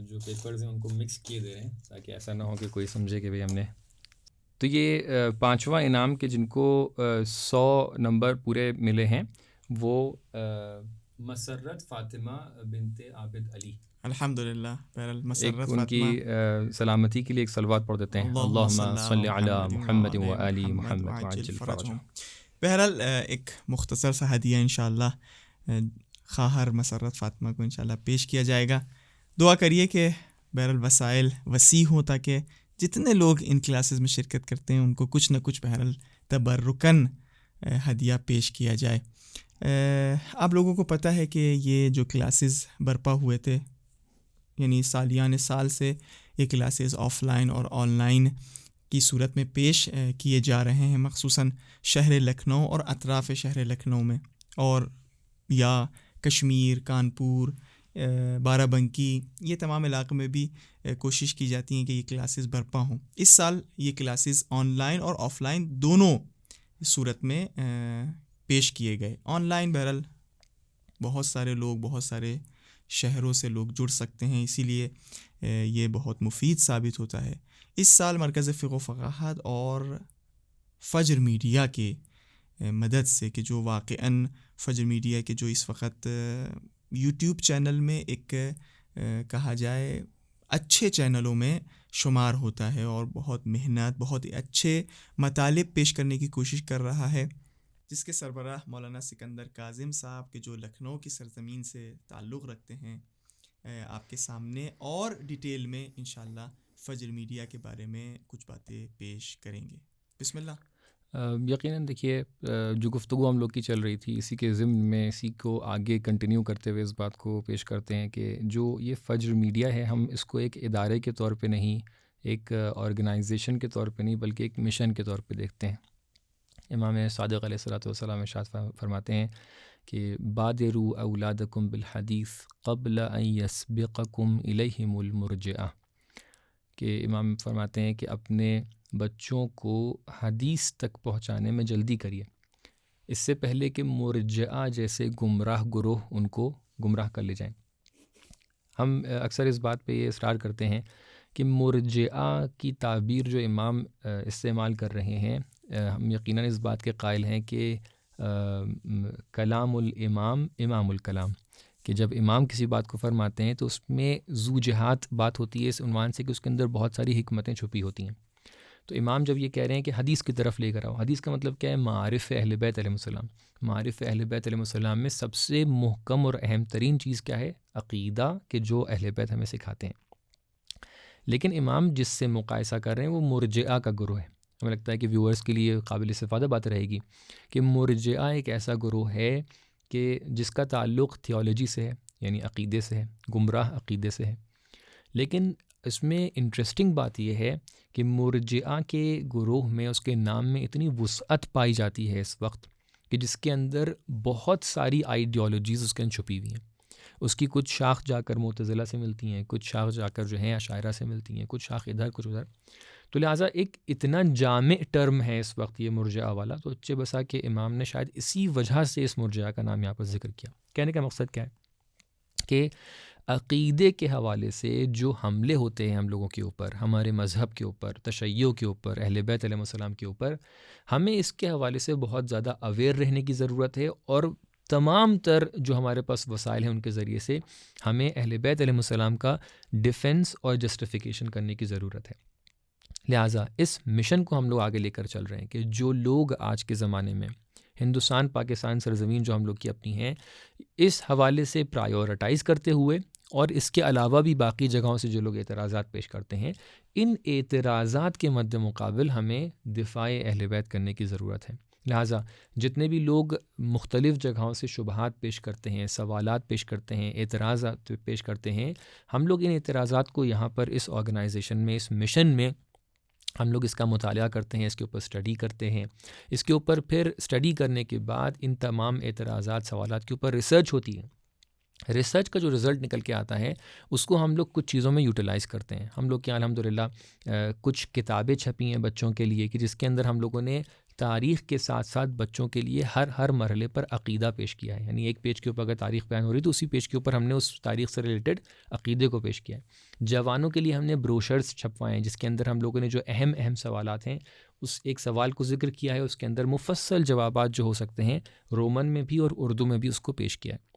جو پیپرز ہیں ان کو مکس کیے دے رہے ہیں تاکہ ایسا نہ ہو کہ کوئی سمجھے کہ بھئی ہم نے. تو یہ 5واں انعام کے جن کو 100 نمبر پورے ملے ہیں وہ مسرت فاطمہ بنت عابد علی. الحمدللہ. ایک ان کی سلامتی کے لیے ایک صلوات پڑھ دیتے ہیں. اللہم صلی علی محمد و آل محمد وعجل فرجہ. بہرحال ایک مختصر سا ہدیہ انشاءاللہ خواہر مسرت فاطمہ کو انشاءاللہ پیش کیا جائے گا. دعا کریے کہ بہرحال وسائل وسیع ہوں تاکہ جتنے لوگ ان کلاسز میں شرکت کرتے ہیں ان کو کچھ نہ کچھ بہرحال تبرکاً ہدیہ پیش کیا جائے. آپ لوگوں کو پتہ ہے کہ یہ جو کلاسز برپا ہوئے تھے، یعنی سالیان سال سے یہ کلاسز آف لائن اور آن لائن کی صورت میں پیش کیے جا رہے ہیں، مخصوصاً شہر لکھنؤ اور اطراف شہر لکھنؤ میں، اور یا کشمیر، کانپور، بارہ بنکی، یہ تمام علاقوں میں بھی کوشش کی جاتی ہیں کہ یہ کلاسز برپا ہوں. اس سال یہ کلاسز آن لائن اور آف لائن دونوں صورت میں پیش کیے گئے. آن لائن بہرحال بہت سارے لوگ بہت سارے شہروں سے لوگ جڑ سکتے ہیں، اسی لیے یہ بہت مفید ثابت ہوتا ہے. اس سال مرکز فقہ و فقاہت اور فجر میڈیا کے مدد سے، کہ جو واقعاً فجر میڈیا کے جو اس وقت یوٹیوب چینل میں ایک کہا جائے اچھے چینلوں میں شمار ہوتا ہے اور بہت محنت، بہت اچھے مطالب پیش کرنے کی کوشش کر رہا ہے، جس کے سربراہ مولانا سکندر کاظم صاحب کے جو لکھنؤ کی سرزمین سے تعلق رکھتے ہیں، آپ کے سامنے اور ڈیٹیل میں انشاءاللہ فجر میڈیا کے بارے میں کچھ باتیں پیش کریں گے. بسم اللہ. یقیناً دیکھیے جو گفتگو ہم لوگ کی چل رہی تھی، اسی کے ضمن میں اسی کو آگے کنٹینیو کرتے ہوئے اس بات کو پیش کرتے ہیں کہ جو یہ فجر میڈیا ہے، ہم اس کو ایک ادارے کے طور پہ نہیں، ایک آرگنائزیشن کے طور پہ نہیں، بلکہ ایک مشن کے طور پہ دیکھتے ہیں. امام صادق علیہ الصلوۃ والسلام ارشاد فرماتے ہیں کہ بادروا اولادکم بالحدیث قبل ان یسبقکم الیہم المرجئہ، کہ امام فرماتے ہیں کہ اپنے بچوں کو حدیث تک پہنچانے میں جلدی کریے، اس سے پہلے کہ مرجئہ جیسے گمراہ گروہ ان کو گمراہ کر لے جائیں. ہم اکثر اس بات پہ یہ اصرار کرتے ہیں کہ مرجئہ کی تعبیر جو امام استعمال کر رہے ہیں، ہم یقیناً اس بات کے قائل ہیں کہ کلام الامام امام الکلام، کہ جب امام کسی بات کو فرماتے ہیں تو اس میں ذو جہات بات ہوتی ہے اس عنوان سے کہ اس کے اندر بہت ساری حکمتیں چھپی ہوتی ہیں. تو امام جب یہ کہہ رہے ہیں کہ حدیث کی طرف لے کر آؤ، حدیث کا مطلب کیا ہے؟ معارف اہل بیت علیہ السلام. معارف اہل بیت علیہ السلام میں سب سے محکم اور اہم ترین چیز کیا ہے؟ عقیدہ، کہ جو اہل بیت ہمیں سکھاتے ہیں. لیکن امام جس سے مقایسہ کر رہے ہیں وہ مرجئہ کا گروہ ہے. ہمیں لگتا ہے کہ ویورز کے لیے قابل استفادہ بات رہے گی کہ مرجئہ ایک ایسا گروہ ہے کہ جس کا تعلق تھیولوجی سے ہے، یعنی عقیدے سے ہے، گمراہ عقیدے سے ہے. لیکن اس میں انٹرسٹنگ بات یہ ہے کہ مرجئہ کے گروہ میں اس کے نام میں اتنی وسعت پائی جاتی ہے اس وقت کہ جس کے اندر بہت ساری آئیڈیالوجیز اس کے اندر چھپی ہوئی ہیں. اس کی کچھ شاخ جا کر معتزلہ سے ملتی ہیں، کچھ شاخ جا کر جو ہیں عشاعرہ سے ملتی ہیں، کچھ شاخ ادھر کچھ ادھر. تو لہٰذا ایک اتنا جامع ٹرم ہے اس وقت یہ مرجئہ والا، تو اچھے بسا کہ امام نے شاید اسی وجہ سے اس مرجئہ کا نام یہاں پر ذکر کیا. کہنے کا مقصد کیا ہے کہ عقیدے کے حوالے سے جو حملے ہوتے ہیں ہم لوگوں کے اوپر، ہمارے مذہب کے اوپر، تشیع کے اوپر، اہل بیت علیہ السلام کے اوپر، ہمیں اس کے حوالے سے بہت زیادہ اویئر رہنے کی ضرورت ہے، اور تمام تر جو ہمارے پاس وسائل ہیں ان کے ذریعے سے ہمیں اہل بیت علیہ السلام کا ڈیفنس اور جسٹیفیکیشن کرنے کی ضرورت ہے. لہٰذا اس مشن کو ہم لوگ آگے لے کر چل رہے ہیں کہ جو لوگ آج کے زمانے میں ہندوستان پاکستان سرزمین جو ہم لوگ کی اپنی ہیں، اس حوالے سے پرائیورٹائز کرتے ہوئے اور اس کے علاوہ بھی باقی جگہوں سے جو لوگ اعتراضات پیش کرتے ہیں، ان اعتراضات کے مد مقابل ہمیں دفاع اہل بیت کرنے کی ضرورت ہے. لہٰذا جتنے بھی لوگ مختلف جگہوں سے شبہات پیش کرتے ہیں، سوالات پیش کرتے ہیں، اعتراضات پیش کرتے ہیں، ہم لوگ ان اعتراضات کو یہاں پر اس آرگنائزیشن میں، اس مشن میں ہم لوگ اس کا مطالعہ کرتے ہیں، اس کے اوپر اسٹڈی کرتے ہیں. اس کے اوپر پھر اسٹڈی کرنے کے بعد ان تمام اعتراضات، سوالات کے اوپر ریسرچ ہوتی ہے. ریسرچ کا جو رزلٹ نکل کے آتا ہے اس کو ہم لوگ کچھ چیزوں میں یوٹیلائز کرتے ہیں. ہم لوگ کے الحمدللہ کچھ کتابیں چھپی ہیں بچوں کے لیے کہ جس کے اندر ہم لوگوں نے تاریخ کے ساتھ ساتھ بچوں کے لیے ہر مرحلے پر عقیدہ پیش کیا ہے. یعنی ایک پیج کے اوپر اگر تاریخ بیان ہو رہی تو اسی پیج کے اوپر ہم نے اس تاریخ سے ریلیٹڈ عقیدے کو پیش کیا ہے. جوانوں کے لیے ہم نے بروشرز چھپوائے ہیں جس کے اندر ہم لوگوں نے جو اہم سوالات ہیں اس ایک سوال کو ذکر کیا ہے، اس کے اندر مفصل جوابات جو ہو سکتے ہیں رومن میں بھی اور اردو میں بھی اس کو پیش کیا ہے.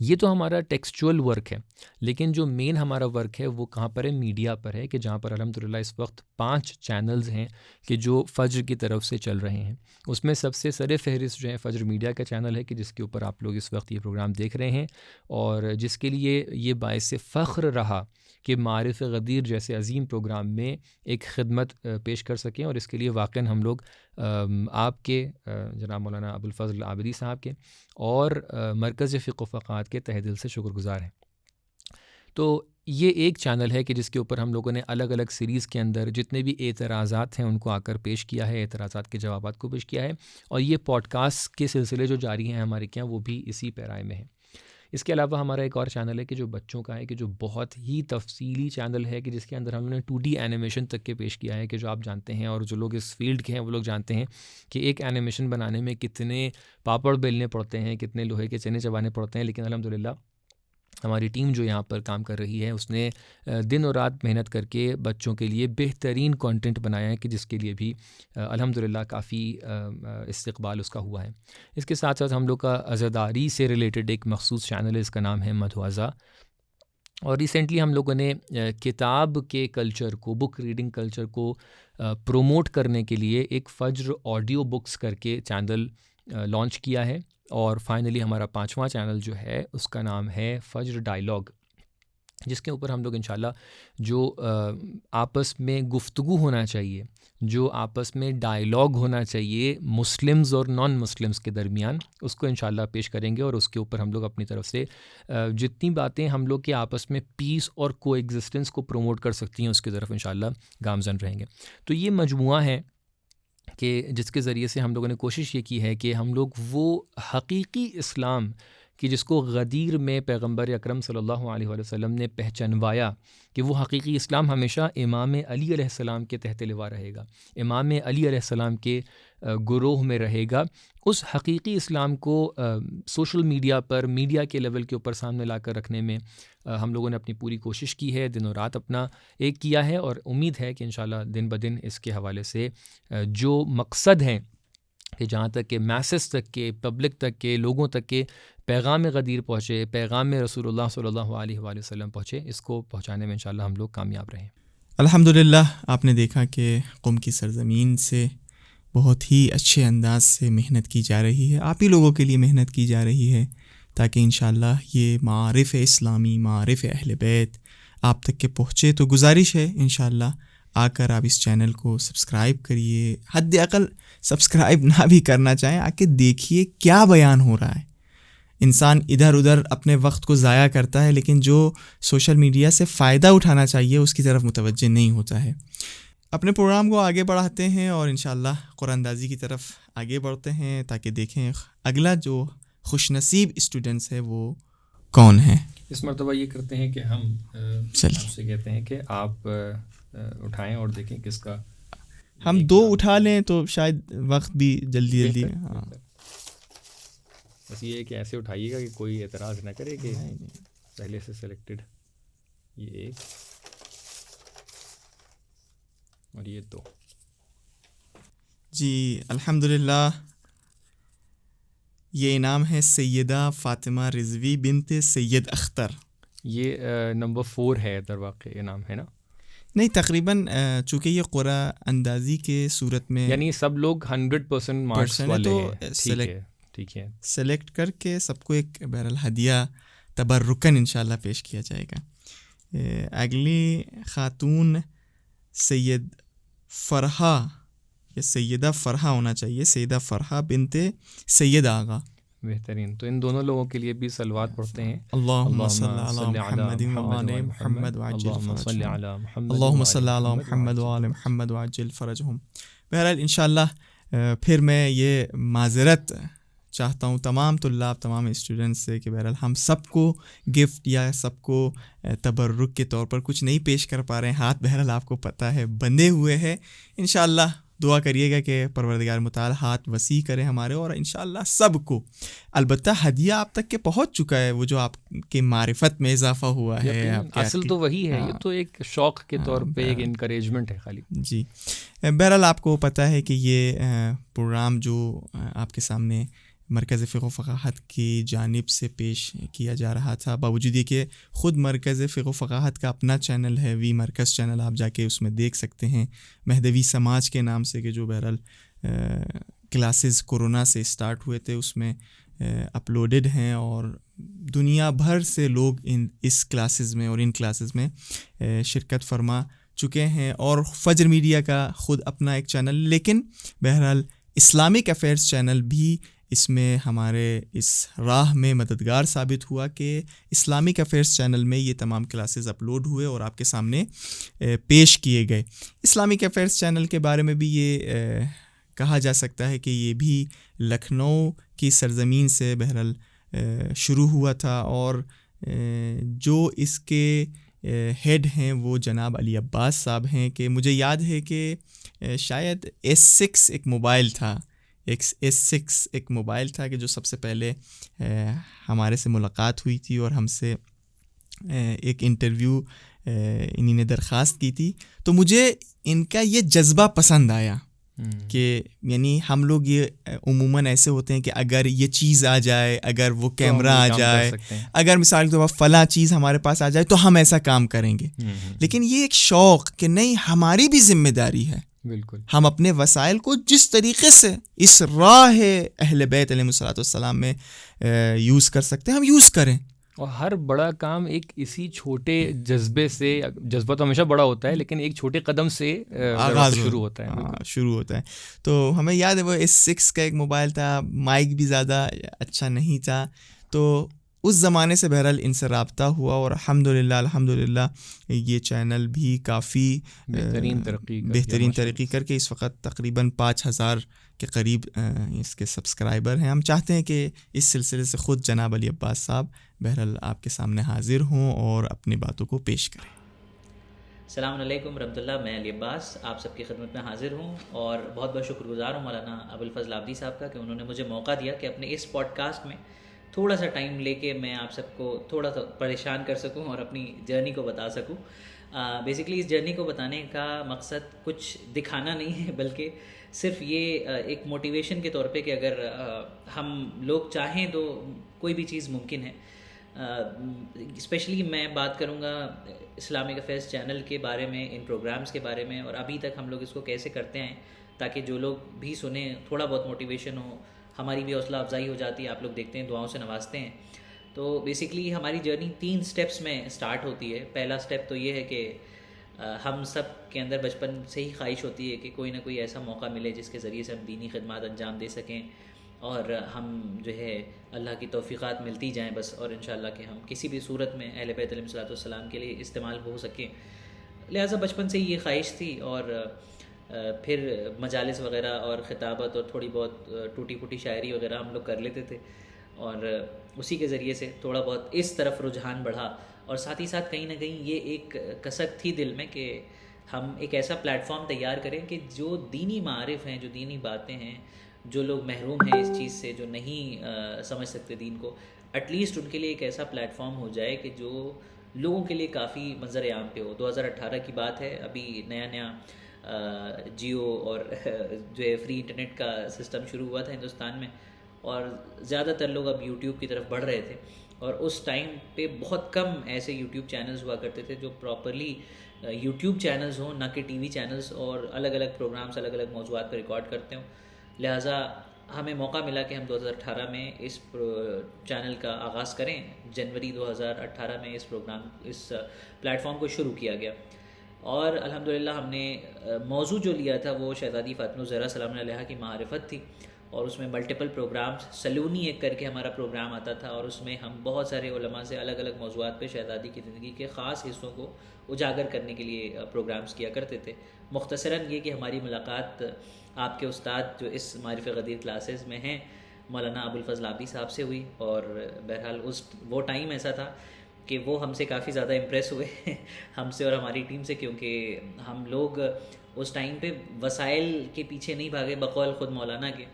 یہ تو ہمارا ٹیکسچول ورک ہے، لیکن جو مین ہمارا ورک ہے وہ کہاں پر ہے؟ میڈیا پر ہے، کہ جہاں پر الحمدللہ اس وقت 5 چینلز ہیں کہ جو فجر کی طرف سے چل رہے ہیں. اس میں سب سے سر فہرست جو ہے فجر میڈیا کا چینل ہے کہ جس کے اوپر آپ لوگ اس وقت یہ پروگرام دیکھ رہے ہیں، اور جس کے لیے یہ باعث فخر رہا کہ معارف غدیر جیسے عظیم پروگرام میں ایک خدمت پیش کر سکیں. اور اس کے لیے واقعاً ہم لوگ آپ کے جناب مولانا ابوالفضل عابدی صاحب کے اور مرکز فقہ و فقاہت کے تہ دل سے شکر گزار ہیں. تو یہ ایک چینل ہے کہ جس کے اوپر ہم لوگوں نے الگ الگ سیریز کے اندر جتنے بھی اعتراضات ہیں ان کو آ کر پیش کیا ہے، اعتراضات کے جوابات کو پیش کیا ہے. اور یہ پوڈ کاسٹ کے سلسلے جو جاری ہیں ہمارے کیا وہ بھی اسی پیرائے میں ہیں. اس کے علاوہ ہمارا ایک اور چینل ہے کہ جو بچوں کا ہے، کہ جو بہت ہی تفصیلی چینل ہے کہ جس کے اندر ہم نے 2D اینیمیشن تک کے پیش کیا ہے کہ جو آپ جانتے ہیں اور جو لوگ اس فیلڈ کے ہیں وہ لوگ جانتے ہیں کہ ایک اینیمیشن بنانے میں کتنے پاپڑ بیلنے پڑتے ہیں، کتنے لوہے کے چنے چبانے پڑتے ہیں. لیکن الحمدللہ ہماری ٹیم جو یہاں پر کام کر رہی ہے اس نے دن اور رات محنت کر کے بچوں کے لیے بہترین کانٹینٹ بنایا ہے کہ جس کے لیے بھی الحمدللہ کافی استقبال اس کا ہوا ہے. اس کے ساتھ ساتھ ہم لوگ کا عزاداری سے ریلیٹڈ ایک مخصوص چینل ہے، اس کا نام ہے مدھوازہ. اور ریسنٹلی ہم لوگوں نے کتاب کے کلچر کو، بک ریڈنگ کلچر کو پروموٹ کرنے کے لیے ایک فجر آڈیو بکس کر کے چینل لانچ کیا ہے. اور فائنلی ہمارا 5واں چینل جو ہے اس کا نام ہے فجر ڈائیلاگ، جس کے اوپر ہم لوگ انشاءاللہ جو آپس میں گفتگو ہونا چاہیے، جو آپس میں ڈائیلاگ ہونا چاہیے مسلمز اور نان مسلمز کے درمیان، اس کو انشاءاللہ پیش کریں گے. اور اس کے اوپر ہم لوگ اپنی طرف سے جتنی باتیں ہم لوگ کے آپس میں پیس اور کو ایگزسٹنس کو پروموٹ کر سکتی ہیں اس کی طرف انشاءاللہ گامزن رہیں گے. تو یہ مجموعہ ہے کہ جس کے ذریعے سے ہم لوگوں نے کوشش یہ کی ہے کہ ہم لوگ وہ حقیقی اسلام کہ جس کو غدیر میں پیغمبر اکرم صلی اللہ علیہ وآلہ وسلم نے پہچنوایا کہ وہ حقیقی اسلام ہمیشہ امام علی علیہ السلام کے تحت لوا رہے گا، امام علی علیہ السلام کے گروہ میں رہے گا. اس حقیقی اسلام کو سوشل میڈیا پر، میڈیا کے لیول کے اوپر سامنے لا کر رکھنے میں ہم لوگوں نے اپنی پوری کوشش کی ہے، دن و رات اپنا ایک کیا ہے. اور امید ہے کہ انشاءاللہ دن بدن اس کے حوالے سے جو مقصد ہیں کہ جہاں تک کہ میسز تک کے، پبلک تک کے، لوگوں تک کے پیغام غدیر پہنچے، پیغام رسول اللہ صلی اللہ علیہ وآلہ وسلم پہنچے، اس کو پہنچانے میں انشاءاللہ ہم لوگ کامیاب رہیں. الحمدللہ آپ نے دیکھا کہ قم کی سرزمین سے بہت ہی اچھے انداز سے محنت کی جا رہی ہے، آپ ہی لوگوں کے لیے محنت کی جا رہی ہے تاکہ انشاءاللہ یہ معارف اسلامی، معارف اہل بیت آپ تک کے پہنچے. تو گزارش ہے انشاءاللہ آ کر آپ اس چینل کو سبسکرائب کریے. حد اقل سبسکرائب نہ بھی کرنا چاہیں آ کے دیکھیے کیا بیان ہو رہا ہے. انسان ادھر ادھر اپنے وقت کو ضائع کرتا ہے لیکن جو سوشل میڈیا سے فائدہ اٹھانا چاہیے اس کی طرف متوجہ نہیں ہوتا ہے. اپنے پروگرام کو آگے بڑھاتے ہیں اور انشاءاللہ قرآن اندازی کی طرف آگے بڑھتے ہیں تاکہ دیکھیں اگلا جو خوش نصیب اسٹوڈنٹس ہے وہ کون ہے. اس مرتبہ یہ کرتے ہیں کہ ہم آپ سے کہتے ہیں کہ آپ اٹھائیں اور دیکھیں کس کا. ہم 2 اٹھا لیں تو شاید وقت بھی جلدی. ہاں بس یہ ہے کہ ایسے اٹھائیے گا کہ کوئی اعتراض نہ کرے کہ پہلے سے سلیکٹڈ. یہ 1 اور یہ 2. جی الحمدللہ. یہ انعام ہے سیدہ فاطمہ رضوی بنت سید اختر. یہ نمبر 4 ہے در واقع انعام ہے نا؟ نہیں تقریباً چونکہ یہ قرآن اندازی کے صورت میں یعنی سب لوگ 100% مارکس والے ہیں. ٹھیک ہے سلیکٹ کر کے سب کو ایک بہرحال ہدیہ تبرکن انشاءاللہ پیش کیا جائے گا. اگلی خاتون سید فرحہ یا سیدہ فرحہ ہونا چاہیے، سیدہ فرحہ بنت سید آغا. بہترین. تو ان دونوں لوگوں کے لیے بھی صلوات پڑھتے ہیں. اللہم صلی علی محمد وآل محمد وعجل فرجہم. اللہم صلی علی محمد وآل محمد وعجل فرجہم. بہرحال انشاءاللہ پھر میں یہ معذرت چاہتا ہوں تمام طلاب تمام اسٹوڈنٹس سے کہ بہرحال ہم سب کو گفٹ یا سب کو تبرک کے طور پر کچھ نہیں پیش کر پا رہے ہیں. ہاتھ بہرحال آپ کو پتہ ہے بندھے ہوئے ہیں. انشاءاللہ دعا کریے گا کہ پروردگار متعال ہاتھ وسیع کرے ہمارے اور انشاءاللہ سب کو. البتہ ہدیہ آپ تک کے پہنچ چکا ہے، وہ جو آپ کے معرفت میں اضافہ ہوا ہے. اصل تو وہی ہے، یہ تو ایک شوق کے طور پہ ایک انکریجمنٹ ہے خالی. جی بہرحال آپ کو پتہ ہے کہ یہ پروگرام جو آپ کے سامنے مرکز فقہ و فقاہت کی جانب سے پیش کیا جا رہا تھا، باوجود یہ کہ خود مرکز فقہ و فقاہت کا اپنا چینل ہے وی مرکز چینل، آپ جا کے اس میں دیکھ سکتے ہیں مہدوی سماج کے نام سے، کہ جو بہرحال کلاسز کورونا سے اسٹارٹ ہوئے تھے اس میں اپلوڈڈ ہیں اور دنیا بھر سے لوگ اس کلاسز میں اور ان کلاسز میں شرکت فرما چکے ہیں. اور فجر میڈیا کا خود اپنا ایک چینل، لیکن بہرحال اسلامک افیئرس چینل بھی اس میں ہمارے اس راہ میں مددگار ثابت ہوا کہ اسلامک افیئرس چینل میں یہ تمام کلاسز اپلوڈ ہوئے اور آپ کے سامنے پیش کیے گئے. اسلامک افیئرس چینل کے بارے میں بھی یہ کہا جا سکتا ہے کہ یہ بھی لکھنؤ کی سرزمین سے بہرحال شروع ہوا تھا اور جو اس کے ہیڈ ہیں وہ جناب علی عباس صاحب ہیں. کہ مجھے یاد ہے کہ شاید S6 ایک موبائل تھا، S6 ایک موبائل تھا کہ جو سب سے پہلے ہمارے سے ملاقات ہوئی تھی اور ہم سے ایک انٹرویو انہی نے درخواست کی تھی. تو مجھے ان کا یہ جذبہ پسند آیا کہ یعنی ہم لوگ یہ عموماً ایسے ہوتے ہیں کہ اگر یہ چیز آ جائے، اگر وہ کیمرہ آ جائے، اگر مثال کے طور پر فلاں چیز ہمارے پاس آ جائے تو ہم ایسا کام کریں گے. لیکن یہ ایک شوق کہ نہیں، ہماری بھی ذمہ داری ہے، بالکل ہم اپنے وسائل کو جس طریقے سے اس راہ اہل بیت علیہ الصلوۃ والسلام میں یوز کر سکتے ہیں ہم یوز کریں. اور ہر بڑا کام ایک اسی چھوٹے جذبے سے، جذبہ تو ہمیشہ بڑا ہوتا ہے لیکن ایک چھوٹے قدم سے آغاز شروع ہوتا ہے. تو ہمیں یاد ہے وہ S6 کا ایک موبائل تھا، مائک بھی زیادہ اچھا نہیں تھا. تو اس زمانے سے بہرحال ان سے رابطہ ہوا اور الحمدللہ یہ چینل بھی کافی بہترین ترقی کر کے اس وقت تقریباً 5000 کے قریب اس کے سبسکرائبر ہیں. ہم چاہتے ہیں کہ اس سلسلے سے خود جناب علی عباس صاحب بہرحال آپ کے سامنے حاضر ہوں اور اپنی باتوں کو پیش کریں. السلام علیکم ورحمۃ اللہ. میں علی عباس آپ سب کی خدمت میں حاضر ہوں اور بہت بہت شکر گزار ہوں مولانا ابوالفضل عابدی صاحب کا کہ انہوں نے مجھے موقع دیا کہ اپنے اس پوڈ کاسٹ میں تھوڑا سا ٹائم لے کے میں آپ سب کو تھوڑا سا پریشان کر سکوں اور اپنی جرنی کو بتا سکوں. بیسکلی اس جرنی کو بتانے کا مقصد کچھ دکھانا نہیں ہے، بلکہ صرف یہ ایک موٹیویشن کے طور پہ کہ اگر ہم لوگ چاہیں تو کوئی بھی چیز ممکن ہے. اسپیشلی میں بات کروں گا اسلامک افیئرس چینل کے بارے میں، ان پروگرامز کے بارے میں، اور ابھی تک ہم لوگ اس کو کیسے کرتے ہیں تاکہ جو لوگ بھی سنیں تھوڑا بہت موٹیویشن ہو، ہماری بھی حوصلہ افزائی ہو جاتی ہے. آپ لوگ دیکھتے ہیں دعاؤں سے نوازتے ہیں. تو بیسکلی ہماری جرنی 3 سٹیپس میں سٹارٹ ہوتی ہے. پہلا سٹیپ تو یہ ہے کہ ہم سب کے اندر بچپن سے ہی خواہش ہوتی ہے کہ کوئی نہ کوئی ایسا موقع ملے جس کے ذریعے سے ہم دینی خدمات انجام دے سکیں اور ہم جو ہے اللہ کی توفیقات ملتی جائیں بس, اور انشاءاللہ کہ ہم کسی بھی صورت میں اہل بیت علیہ الصلوۃ والسلام کے لیے استعمال ہو سکیں. لہٰذا بچپن سے یہ خواہش تھی, اور پھر مجالس وغیرہ اور خطابت اور تھوڑی بہت ٹوٹی پھوٹی شاعری وغیرہ ہم لوگ کر لیتے تھے, اور اسی کے ذریعے سے تھوڑا بہت اس طرف رجحان بڑھا. اور ساتھ ہی ساتھ کہیں نہ کہیں یہ ایک کسک تھی دل میں کہ ہم ایک ایسا پلیٹ فارم تیار کریں کہ جو دینی معارف ہیں, جو دینی باتیں ہیں, جو لوگ محروم ہیں اس چیز سے, جو نہیں سمجھ سکتے دین کو, ایٹ لیسٹ ان کے لیے ایک ایسا پلیٹ فارم ہو جائے کہ جو لوگوں کے لیے کافی منظر عام پہ ہو. 2018 کی بات ہے, ابھی نیا جیو اور جو ہے فری انٹرنیٹ کا سسٹم شروع ہوا تھا ہندوستان میں, اور زیادہ تر لوگ اب یوٹیوب کی طرف بڑھ رہے تھے. اور اس ٹائم پہ بہت کم ایسے یوٹیوب چینلز ہوا کرتے تھے جو پراپرلی یوٹیوب چینلز ہوں, نہ کہ ٹی وی چینلز, اور الگ الگ پروگرامز الگ الگ موضوعات پہ ریکارڈ کرتے ہوں. لہٰذا ہمیں موقع ملا کہ ہم 2018 میں اس چینل کا آغاز کریں. جنوری 2018 میں اس پلیٹ فارم کو شروع کیا گیا, اور الحمدللہ ہم نے موضوع جو لیا تھا وہ شہزادی فاطمہ الزہرا سلام علیہا کی معرفت تھی, اور اس میں ملٹیپل پروگرامز, سلونی ایک کر کے ہمارا پروگرام آتا تھا, اور اس میں ہم بہت سارے علماء سے الگ الگ موضوعات پہ شہزادی کی زندگی کے خاص حصوں کو اجاگر کرنے کے لیے پروگرامز کیا کرتے تھے. مختصراً یہ کہ ہماری ملاقات آپ کے استاد جو اس معرف غدیر کلاسز میں ہیں مولانا ابوالفضل عابدی صاحب سے ہوئی, اور بہرحال وہ ٹائم ایسا تھا کہ وہ ہم سے کافی زیادہ امپریس ہوئے ہم سے اور ہماری ٹیم سے, کیونکہ ہم لوگ اس ٹائم پہ وسائل کے پیچھے نہیں بھاگے. بقول خود مولانا کے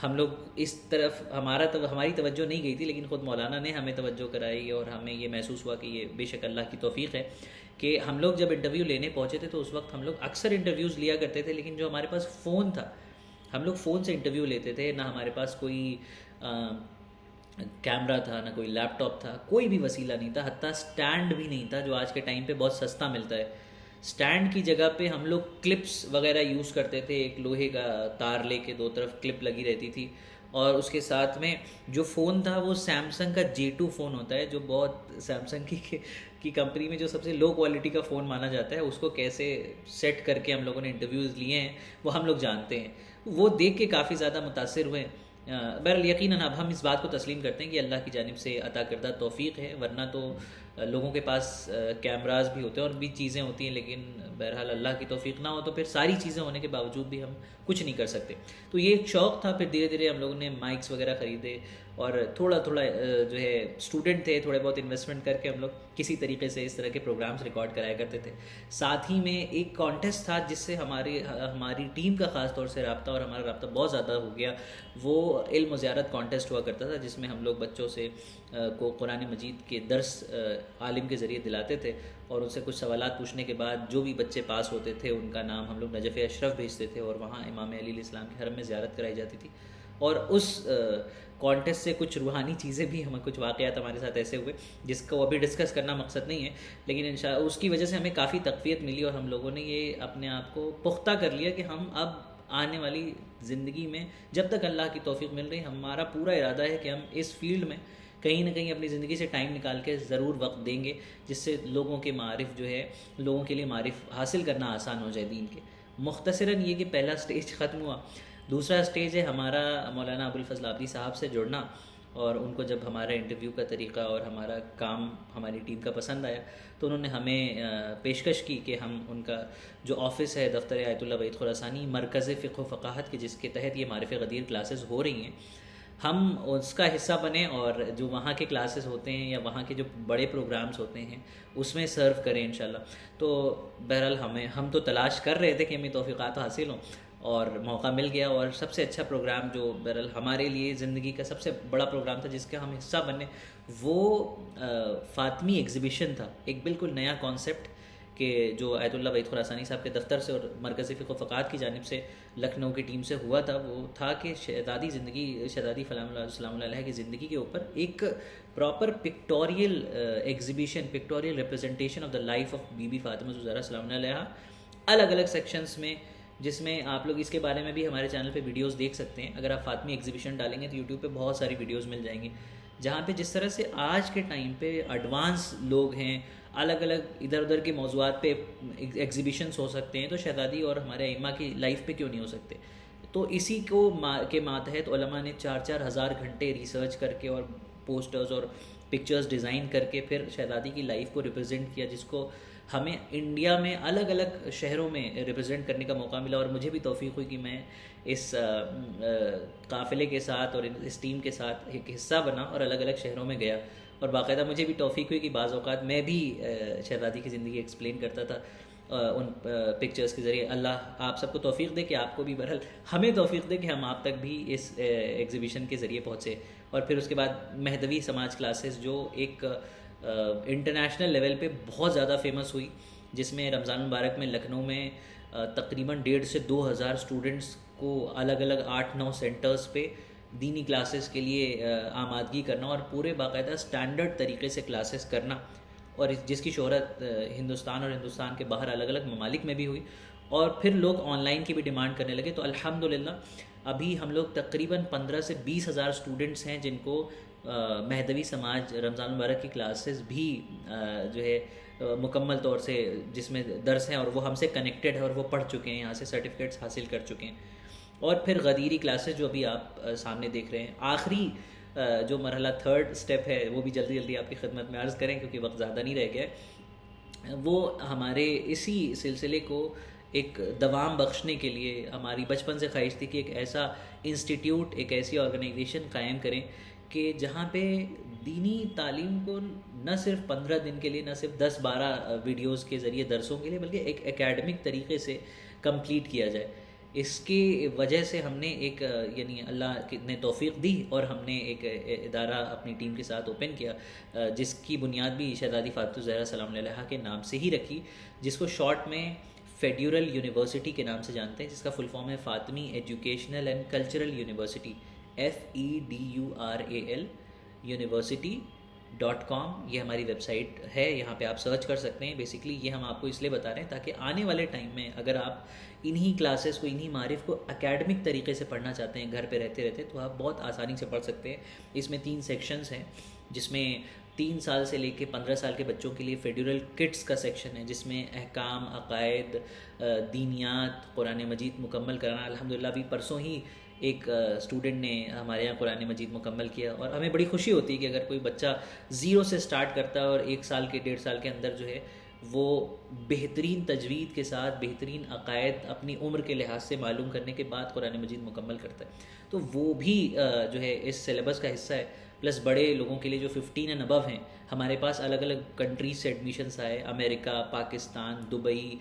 ہم لوگ اس طرف ہماری توجہ نہیں گئی تھی, لیکن خود مولانا نے ہمیں توجہ کرائی, اور ہمیں یہ محسوس ہوا کہ یہ بے شک اللہ کی توفیق ہے کہ ہم لوگ جب انٹرویو لینے پہنچے تھے تو اس وقت ہم لوگ اکثر انٹرویوز لیا کرتے تھے, لیکن جو ہمارے پاس فون تھا ہم لوگ فون سے انٹرویو لیتے تھے, نہ ہمارے پاس کوئی کیمرہ تھا, نہ کوئی لیپ ٹاپ تھا, کوئی بھی وسیلہ نہیں تھا, حتیٰ سٹینڈ بھی نہیں تھا جو آج کے ٹائم پہ بہت سستا ملتا ہے. سٹینڈ کی جگہ پہ ہم لوگ کلپس وغیرہ یوز کرتے تھے, ایک لوہے کا تار لے کے 2 طرف کلپ لگی رہتی تھی, اور اس کے ساتھ میں جو فون تھا وہ سیمسنگ کا J2 فون ہوتا ہے, جو بہت سیمسنگ کی کمپنی میں جو سب سے لو کوالٹی کا فون مانا جاتا ہے. اس کو کیسے سیٹ کر کے ہم لوگوں نے انٹرویوز لیے ہیں وہ ہم لوگ جانتے ہیں. وہ دیکھ کے کافی زیادہ متاثر ہوئے. بہرحال یقیناً اب ہم اس بات کو تسلیم کرتے ہیں کہ اللہ کی جانب سے عطا کردہ توفیق ہے, ورنہ تو لوگوں کے پاس کیمراز بھی ہوتے ہیں اور بھی چیزیں ہوتی ہیں, لیکن بہرحال اللہ کی توفیق نہ ہو تو پھر ساری چیزیں ہونے کے باوجود بھی ہم کچھ نہیں کر سکتے. تو یہ ایک شوق تھا. پھر دھیرے دھیرے ہم لوگوں نے مائکس وغیرہ خریدے, اور تھوڑا جو ہے اسٹوڈنٹ تھے, تھوڑے بہت انویسٹمنٹ کر کے ہم لوگ کسی طریقے سے اس طرح کے پروگرامز ریکارڈ کرایا کرتے تھے. ساتھ ہی میں ایک کانٹیسٹ تھا جس سے ہماری ٹیم کا خاص طور سے رابطہ, اور ہمارا رابطہ بہت زیادہ ہو گیا. وہ علم و زیارت کانٹیسٹ ہوا کرتا تھا جس میں ہم لوگ بچوں سے کو قرآن مجید کے درس عالم کے ذریعے دلاتے تھے, اور ان سے کچھ سوالات پوچھنے کے بعد جو بھی بچے پاس ہوتے تھے ان کا نام ہم لوگ نجف اشرف بھیجتے تھے, اور وہاں امام علی علیہ السلام کے حرم میں زیارت کرائی جاتی تھی. اور اس کانٹیسٹ سے کچھ روحانی چیزیں بھی کچھ واقعات ہمارے ساتھ ایسے ہوئے جس کو ابھی ڈسکس کرنا مقصد نہیں ہے, لیکن انشاءاللہ اس کی وجہ سے ہمیں کافی تقویت ملی, اور ہم لوگوں نے یہ اپنے آپ کو پختہ کر لیا کہ ہم اب آنے والی زندگی میں جب تک اللہ کی توفیق مل رہی, ہمارا پورا ارادہ ہے کہ ہم اس فیلڈ میں کہیں نہ کہیں اپنی زندگی سے ٹائم نکال کے ضرور وقت دیں گے, جس سے لوگوں کے معارف جو ہے لوگوں کے لیے معارف حاصل کرنا آسان ہو جائے دین کے. مختصراً یہ کہ پہلا سٹیج ختم ہوا. دوسرا سٹیج ہے ہمارا مولانا ابوالفضل عابدی صاحب سے جڑنا, اور ان کو جب ہمارا انٹرویو کا طریقہ اور ہمارا کام ہماری ٹیم کا پسند آیا تو انہوں نے ہمیں پیشکش کی کہ ہم ان کا جو آفس ہے دفتر آیت اللہ بعید خراسانی مرکز فقہ و فقاہت کے, جس کے تحت یہ معرف غدیر کلاسز ہو رہی ہیں, ہم اس کا حصہ بنیں, اور جو وہاں کے کلاسز ہوتے ہیں یا وہاں کے جو بڑے پروگرامز ہوتے ہیں اس میں سرو کریں انشاءاللہ. تو بہرحال ہم تو تلاش کر رہے تھے کہ ہمیں توفیقات حاصل ہوں, اور موقع مل گیا. اور سب سے اچھا پروگرام جو بہرحال ہمارے لیے زندگی کا سب سے بڑا پروگرام تھا جس کا ہم حصہ بنے, وہ فاطمی ایگزیبیشن تھا. ایک بالکل نیا کانسیپٹ کہ جو آیت اللہ بعید خراسانی صاحب کے دفتر سے اور مرکز فقہ و فقاہت کی جانب سے لکھنؤ کی ٹیم سے ہوا تھا. وہ تھا کہ شہزادی سلام علیہ کی زندگی کے اوپر ایک proper pictorial exhibition, pictorial representation of the life of Bibi Fatima al-Zahra سلام علیہ, الگ الگ سیکشنز میں, جس میں آپ لوگ اس کے بارے میں بھی ہمارے چینل پہ ویڈیوز دیکھ سکتے ہیں. اگر آپ فاطمی ایگزیبیشن ڈالیں گے تو یوٹیوب پہ بہت ساری ویڈیوز مل جائیں گی. جہاں پہ جس طرح سے آج کے ٹائم پہ ایڈوانس لوگ ہیں، الگ الگ ادھر ادھر کے موضوعات پہ ایگزیبیشنس ہو سکتے ہیں، تو شہزادی اور ہمارے ائمہ کی لائف پہ کیوں نہیں ہو سکتے؟ تو اسی کو کے ماتحت علماء نے 4,000 گھنٹے ریسرچ کر کے اور پوسٹرز اور پکچرز ڈیزائن کر کے پھر شہزادی کی لائف کو ریپرزینٹ کیا، جس کو ہمیں انڈیا میں الگ الگ شہروں میں ریپرزینٹ کرنے کا موقع ملا. اور مجھے بھی توفیق ہوئی کہ میں اس قافلے کے ساتھ اور اس ٹیم کے ساتھ ایک حصہ بنا اور الگ الگ شہروں میں گیا. اور باقاعدہ مجھے بھی توفیق ہوئی کہ بعض اوقات میں بھی شہزادی کی زندگی ایکسپلین کرتا تھا ان پکچرز کے ذریعے. اللہ آپ سب کو توفیق دے کہ آپ کو بھی، بہرحال ہمیں توفیق دے کہ ہم آپ تک بھی اس ایگزیبیشن کے ذریعے پہنچے. اور پھر اس کے بعد مہدوی سماج کلاسز جو ایک انٹرنیشنل لیول پہ بہت زیادہ فیمس ہوئی، جس میں رمضان مبارک میں لکھنؤ میں تقریباً 1,500 سے 2,000 اسٹوڈنٹس کو الگ الگ 8-9 سینٹرز پہ دینی کلاسز کے لیے آمادگی کرنا اور پورے باقاعدہ اسٹینڈرڈ طریقے سے کلاسز کرنا، اور جس کی شہرت ہندوستان اور ہندوستان کے باہر الگ الگ ممالک میں بھی ہوئی. اور پھر لوگ آن لائن کی بھی ڈیمانڈ کرنے لگے. تو الحمدللہ ابھی ہم لوگ تقریباً 15 سے 20,000 اسٹوڈنٹس ہیں جن کو مہدوی سماج رمضان مبارک کی کلاسز بھی جو ہے مکمل طور سے جس میں درس ہیں اور وہ ہم سے کنیکٹڈ ہے اور وہ پڑھ چکے ہیں، یہاں سے سرٹیفکیٹس حاصل کر چکے ہیں. اور پھر غدیری کلاسز جو ابھی آپ سامنے دیکھ رہے ہیں، آخری جو مرحلہ 3rd اسٹیپ ہے وہ بھی جلدی جلدی آپ کی خدمت میں عرض کریں کیونکہ وقت زیادہ نہیں رہ گیا ہے. وہ ہمارے اسی سلسلے کو ایک دوام بخشنے کے لیے ہماری بچپن سے خواہش تھی کہ ایک ایسا انسٹیٹیوٹ، ایک ایسی آرگنائزیشن قائم کریں کہ جہاں پہ دینی تعلیم کو نہ صرف 15 دن کے لیے، نہ صرف 10-12 ویڈیوز کے ذریعے درسوں کے لیے، بلکہ ایک اکیڈمک طریقے سے کمپلیٹ کیا جائے. اس کی وجہ سے ہم نے ایک یعنی اللہ نے توفیق دی اور ہم نے ایک ادارہ اپنی ٹیم کے ساتھ اوپن کیا، جس کی بنیاد بھی شہزادی فاطمہ الزہرا سلام علیہا کے نام سے ہی رکھی، جس کو شارٹ میں فیڈرل یونیورسٹی کے نام سے جانتے ہیں، جس کا فل فارم ہے Fatimi educational and cultural university, FEDURAL university.com. یہ ہماری ویب سائٹ ہے، یہاں پہ آپ سرچ کر سکتے ہیں. بیسکلی یہ ہم آپ کو اس لیے بتا رہے ہیں تاکہ آنے والے ٹائم میں اگر آپ انہی کلاسز کو، انہی معارف کو اکیڈمک طریقے سے پڑھنا چاہتے ہیں گھر پہ رہتے رہتے، تو آپ بہت آسانی سے پڑھ سکتے ہیں. اس میں 3 سیکشنز ہیں، جس میں 3 سال سے لے کے 15 سال کے بچوں کے لیے فیڈرل کٹس کا سیکشن ہے، جس میں احکام، عقائد، دینیات، قرآن مجید مکمل کرانا. الحمدللہ ابھی پرسوں ہی ایک اسٹوڈنٹ نے ہمارے یہاں قرآن مجید مکمل کیا، اور ہمیں بڑی خوشی ہوتی ہے کہ اگر کوئی بچہ 0 سے سٹارٹ کرتا ہے اور 1 سال کے 1.5 سال کے اندر جو ہے وہ بہترین تجوید کے ساتھ بہترین عقائد اپنی عمر کے لحاظ سے معلوم کرنے کے بعد قرآن مجید مکمل کرتا ہے، تو وہ بھی جو ہے اس سلیبس کا حصہ ہے. پلس بڑے لوگوں کے لیے جو 15 اینڈ ابو ہیں، ہمارے پاس الگ الگ کنٹریز سے ایڈمیشنس آئے، امریکہ، پاکستان، دبئی،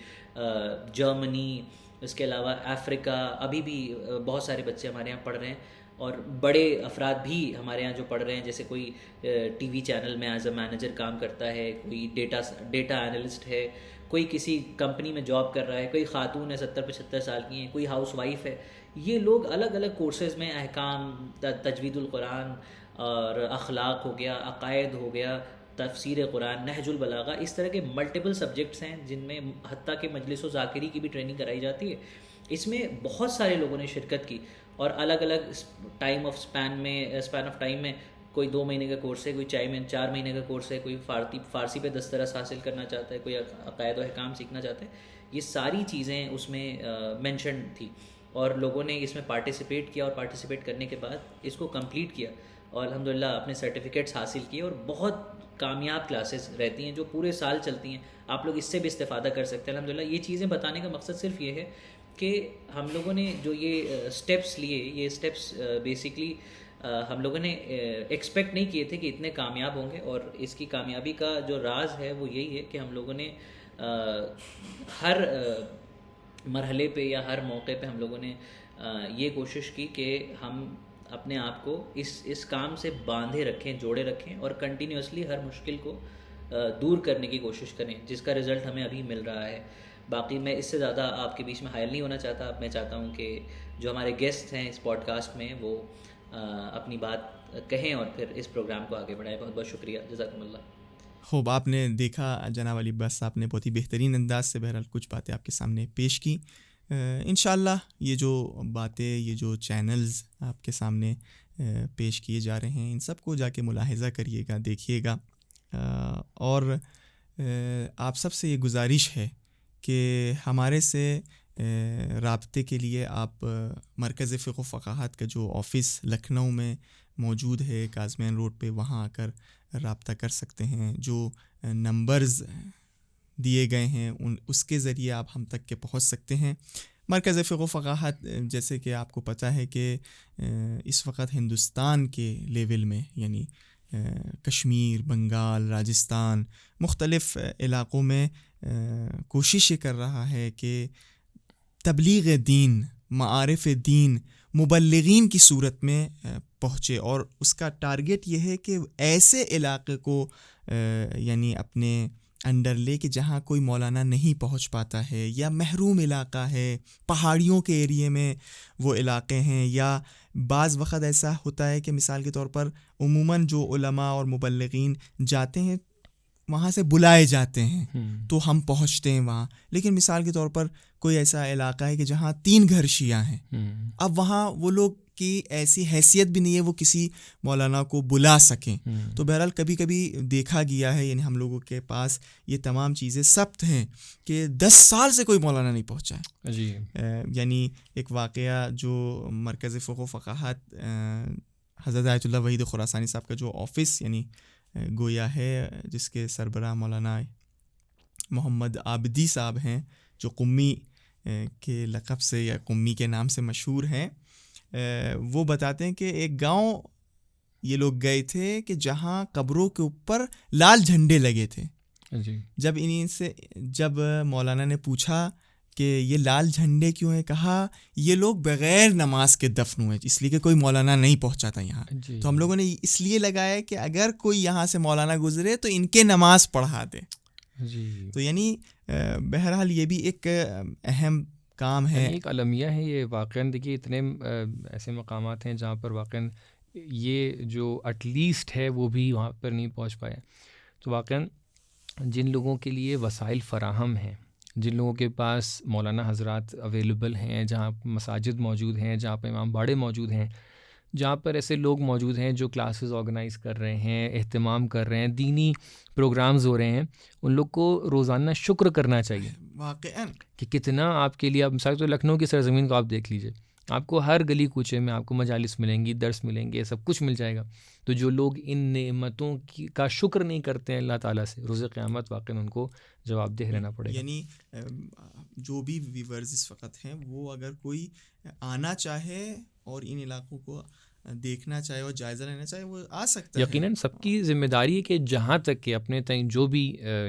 جرمنی، اس کے علاوہ افریقہ. ابھی بھی بہت سارے بچے ہمارے یہاں پڑھ رہے ہیں، اور بڑے افراد بھی ہمارے یہاں جو پڑھ رہے ہیں، جیسے کوئی ٹی وی چینل میں ایز اے مینیجر کام کرتا ہے، کوئی ڈیٹا انالسٹ ہے، کوئی کسی کمپنی میں جاب کر رہا ہے، کوئی خاتون ہے 70-75 سال کی ہیں، کوئی ہاؤس وائف ہے. یہ لوگ الگ الگ کورسز میں احکام، تجوید القرآن اور اخلاق ہو گیا، عقائد ہو گیا، تفسیر قرآن، نہج البلاغہ، اس طرح کے ملٹیپل سبجیکٹس ہیں جن میں حتیٰ کہ مجلس و ذاکری کی بھی ٹریننگ کرائی جاتی ہے. اس میں بہت سارے لوگوں نے شرکت کی، اور الگ الگ اسپین آف ٹائم میں کوئی 2 مہینے کا کورس ہے، کوئی 4 مہینے کا کورس ہے، کوئی فارسی پہ دسترس حاصل کرنا چاہتا ہے، کوئی عقائد و احکام سیکھنا چاہتا ہے. یہ ساری چیزیں اس میں مینشن تھی، اور لوگوں نے اس میں پارٹیسپیٹ کیا، اور پارٹیسپیٹ کرنے کے بعد اس کو کمپلیٹ کیا، اور الحمدللہ اپنے سرٹیفکیٹس حاصل کیے. اور بہت کامیاب کلاسز رہتی ہیں جو پورے سال چلتی ہیں، آپ لوگ اس سے بھی استفادہ کر سکتے ہیں. الحمدللہ یہ چیزیں بتانے کا مقصد صرف یہ ہے کہ ہم لوگوں نے جو یہ اسٹیپس لیے، یہ اسٹیپس بیسکلی ہم لوگوں نے ایکسپیکٹ نہیں کیے تھے کہ اتنے کامیاب ہوں گے. اور اس کی کامیابی کا جو راز ہے وہ یہی ہے کہ ہم لوگوں نے ہر مرحلے پہ یا ہر موقع پہ ہم لوگوں نے یہ کوشش کی کہ ہم اپنے آپ کو اس کام سے باندھے رکھیں، جوڑے رکھیں، اور کنٹینیوسلی ہر مشکل کو دور کرنے کی کوشش کریں، جس کا رزلٹ ہمیں ابھی مل رہا ہے. باقی میں اس سے زیادہ آپ کے بیچ میں حائل نہیں ہونا چاہتا. میں چاہتا ہوں کہ جو ہمارے گیسٹ ہیں اس پوڈ کاسٹ میں وہ اپنی بات کہیں اور پھر اس پروگرام کو آگے بڑھائیں. بہت بہت شکریہ، جزاکم اللہ. خوب، آپ نے دیکھا جناب علی عباس صاحب نے بہت ہی بہترین انداز سے بہرحال کچھ باتیں آپ کے سامنے پیش کی. انشاءاللہ یہ جو باتیں، یہ جو چینلز آپ کے سامنے پیش کیے جا رہے ہیں، ان سب کو جا کے ملاحظہ کریے گا، دیکھیے گا. اور آپ سب سے یہ گزارش ہے کہ ہمارے سے رابطے کے لیے آپ مرکز فقہ و فقاہت کا جو آفس لکھنؤ میں موجود ہے کازمین روڈ پہ، وہاں آ کر رابطہ کر سکتے ہیں. جو نمبرز دیے گئے ہیں اس کے ذریعے آپ ہم تک کے پہنچ سکتے ہیں. مرکز فقہ و فقاہت جیسے کہ آپ کو پتہ ہے کہ اس وقت ہندوستان کے لیول میں، یعنی کشمیر، بنگال، راجستھان، مختلف علاقوں میں کوشش یہ کر رہا ہے کہ تبلیغ دین، معارف دین مبلغین کی صورت میں پہنچے، اور اس کا ٹارگٹ یہ ہے کہ ایسے علاقے کو یعنی اپنے انڈر لے کے جہاں کوئی مولانا نہیں پہنچ پاتا ہے، یا محروم علاقہ ہے، پہاڑیوں کے ایریے میں وہ علاقے ہیں، یا بعض وقت ایسا ہوتا ہے کہ مثال کے طور پر عموماً جو علماء اور مبلغین جاتے ہیں وہاں سے بلائے جاتے ہیں تو ہم پہنچتے ہیں وہاں، لیکن مثال کے طور پر کوئی ایسا علاقہ ہے کہ جہاں 3 گھر شیعہ ہیں، اب وہاں وہ لوگ کی ایسی حیثیت بھی نہیں ہے وہ کسی مولانا کو بلا سکیں. تو بہرحال کبھی کبھی دیکھا گیا ہے، یعنی ہم لوگوں کے پاس یہ تمام چیزیں ثبت ہیں کہ 10 سال سے کوئی مولانا نہیں پہنچا ہے. جی یعنی ایک واقعہ جو مرکز فقہ و فقاہت حضرت آیت اللہ وحید خراسانی صاحب کا جو آفس یعنی گویا ہے، جس کے سربراہ مولانا محمد عابدی صاحب ہیں، جو قمی کے لقب سے یا قمی کے نام سے مشہور ہیں، وہ بتاتے ہیں کہ ایک گاؤں یہ لوگ گئے تھے کہ جہاں قبروں کے اوپر لال جھنڈے لگے تھے. جب مولانا نے پوچھا کہ یہ لال جھنڈے کیوں ہیں، کہا یہ لوگ بغیر نماز کے دفن ہوئے، اس لیے کہ کوئی مولانا نہیں پہنچا تھا یہاں. تو ہم لوگوں نے اس لیے لگایا کہ اگر کوئی یہاں سے مولانا گزرے تو ان کے نماز پڑھا دے. تو یعنی بہرحال یہ بھی ایک اہم کام ہے، ایک المیہ ہے یہ. واقعاً دیکھیے اتنے ایسے مقامات ہیں جہاں پر واقعاً یہ جو ایٹ لیسٹ ہے وہ بھی وہاں پر نہیں پہنچ پایا. تو واقعاً جن لوگوں کے لیے وسائل فراہم ہیں، جن لوگوں کے پاس مولانا حضرات اویلیبل ہیں، جہاں مساجد موجود ہیں، جہاں پہ امام باڑے موجود ہیں، جہاں پر ایسے لوگ موجود ہیں جو کلاسز آرگنائز کر رہے ہیں، اہتمام کر رہے ہیں، دینی پروگرامز ہو رہے ہیں، ان لوگ کو روزانہ شکر کرنا چاہیے واقعاً کہ کتنا آپ کے لیے. اب مثال تو لکھنؤ کی سرزمین کو آپ دیکھ لیجئے، آپ کو ہر گلی کوچے میں آپ کو مجالس ملیں گی، درس ملیں گے، سب کچھ مل جائے گا. تو جو لوگ ان نعمتوں کا شکر نہیں کرتے ہیں اللہ تعالیٰ سے، روز قیامت واقعاً ان کو جواب دہ رہنا پڑے گا. یعنی جو بھی ویورز اس وقت ہیں، وہ اگر کوئی آنا چاہے اور ان علاقوں کو دیکھنا چاہے اور جائزہ لینا چاہے، وہ آ سکتا ہے. یقیناً سب کی ذمہ داری ہے کہ جہاں تک کہ اپنے تئیں جو بھی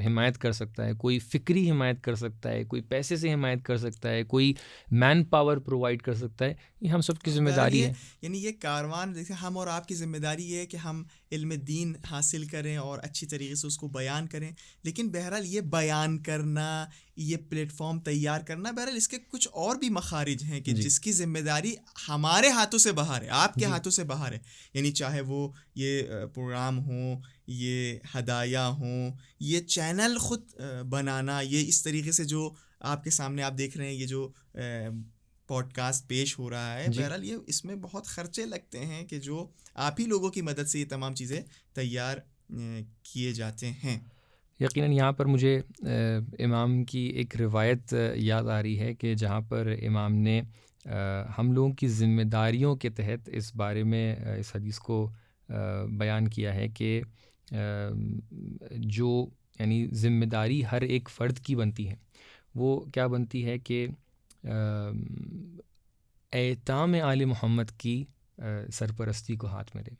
حمایت کر سکتا ہے، کوئی فکری حمایت کر سکتا ہے، کوئی پیسے سے حمایت کر سکتا ہے، کوئی مین پاور پرووائڈ کر سکتا ہے، یہ ہم سب کی ذمہ داری ہے. یعنی یہ کاروان دیکھیں، ہم اور آپ کی ذمہ داری یہ ہے کہ ہم علم دین حاصل کریں اور اچھی طریقے سے اس کو بیان کریں. لیکن بہرحال یہ بیان کرنا، یہ پلیٹ فارم تیار کرنا، بہرحال اس کے کچھ اور بھی مخارج ہیں کہ جس کی ذمہ داری ہمارے ہاتھوں سے باہر ہے، آپ کے ہاتھوں سے باہر ہے. یعنی چاہے وہ یہ پروگرام ہوں، یہ ہدایہ ہوں، یہ چینل خود بنانا، یہ اس طریقے سے جو آپ کے سامنے آپ دیکھ رہے ہیں، یہ جو پوڈ کاسٹ پیش ہو رہا ہے، بہرحال یہ اس میں بہت خرچے لگتے ہیں کہ جو آپ ہی لوگوں کی مدد سے یہ تمام چیزیں تیار کیے جاتے ہیں. یقیناً یہاں پر مجھے امام کی ایک روایت یاد آ رہی ہے کہ جہاں پر امام نے ہم لوگوں کی ذمہ داریوں کے تحت اس بارے میں اس حدیث کو بیان کیا ہے کہ جو یعنی ذمہ داری ہر ایک فرد کی بنتی ہے، وہ کیا بنتی ہے کہ ایتام آل محمد کی سرپرستی کو ہاتھ میں لے.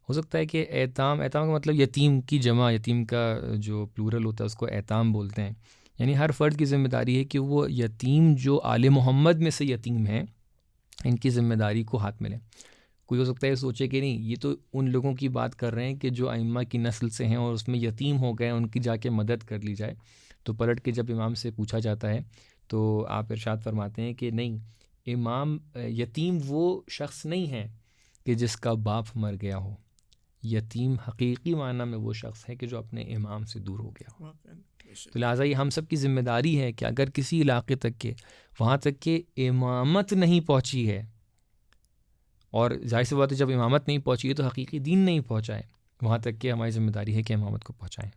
ہو سکتا ہے کہ ایتام کا مطلب یتیم کی جمع، یتیم کا جو پلورل ہوتا ہے اس کو ایتام بولتے ہیں. یعنی ہر فرد کی ذمہ داری ہے کہ وہ یتیم جو آل محمد میں سے یتیم ہیں، ان کی ذمہ داری کو ہاتھ میں لیں. کوئی ہو سکتا ہے سوچے کہ نہیں، یہ تو ان لوگوں کی بات کر رہے ہیں کہ جو ائمہ کی نسل سے ہیں اور اس میں یتیم ہو گئے، ان کی جا کے مدد کر لی جائے. تو پلٹ کے جب امام سے پوچھا جاتا ہے تو آپ ارشاد فرماتے ہیں کہ نہیں، امام یتیم وہ شخص نہیں ہے کہ جس کا باپ مر گیا ہو. یتیم حقیقی معنی میں وہ شخص ہے کہ جو اپنے امام سے دور ہو گیا ہو. تو لہٰذا یہ ہم سب کی ذمہ داری ہے کہ اگر کسی علاقے تک کے وہاں تک کہ امامت نہیں پہنچی ہے، اور ظاہر سی بات ہے جب امامت نہیں پہنچی ہے تو حقیقی دین نہیں پہنچا ہے، وہاں تک کہ ہماری ذمہ داری ہے کہ امامت کو پہنچائیں۔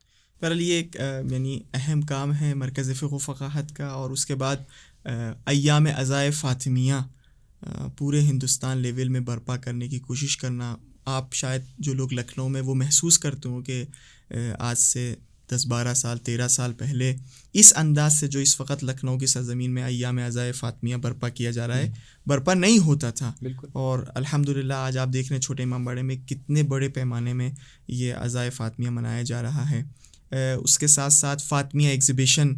بہرحال یہ ایک یعنی اہم کام ہے مرکز فقہ و فقاہت کا، اور اس کے بعد ایام عزائے فاطمیہ پورے ہندوستان لیول میں برپا کرنے کی کوشش کرنا۔ آپ شاید جو لوگ لکھنؤ میں وہ محسوس کرتے ہوں کہ آج سے 10-12 سال 13 سال پہلے اس انداز سے جو اس وقت لکھنؤ کی سرزمین میں ایام عزائے فاطمیہ برپا کیا جا رہا ہے، برپا نہیں ہوتا تھا۔ بالکل۔ اور الحمدللہ آج آپ دیکھ رہے ہیں چھوٹے امام باڑے میں کتنے بڑے پیمانے میں یہ عزائے فاطمیہ منایا جا رہا ہے۔ اس کے ساتھ ساتھ فاطمیہ ایگزیبیشن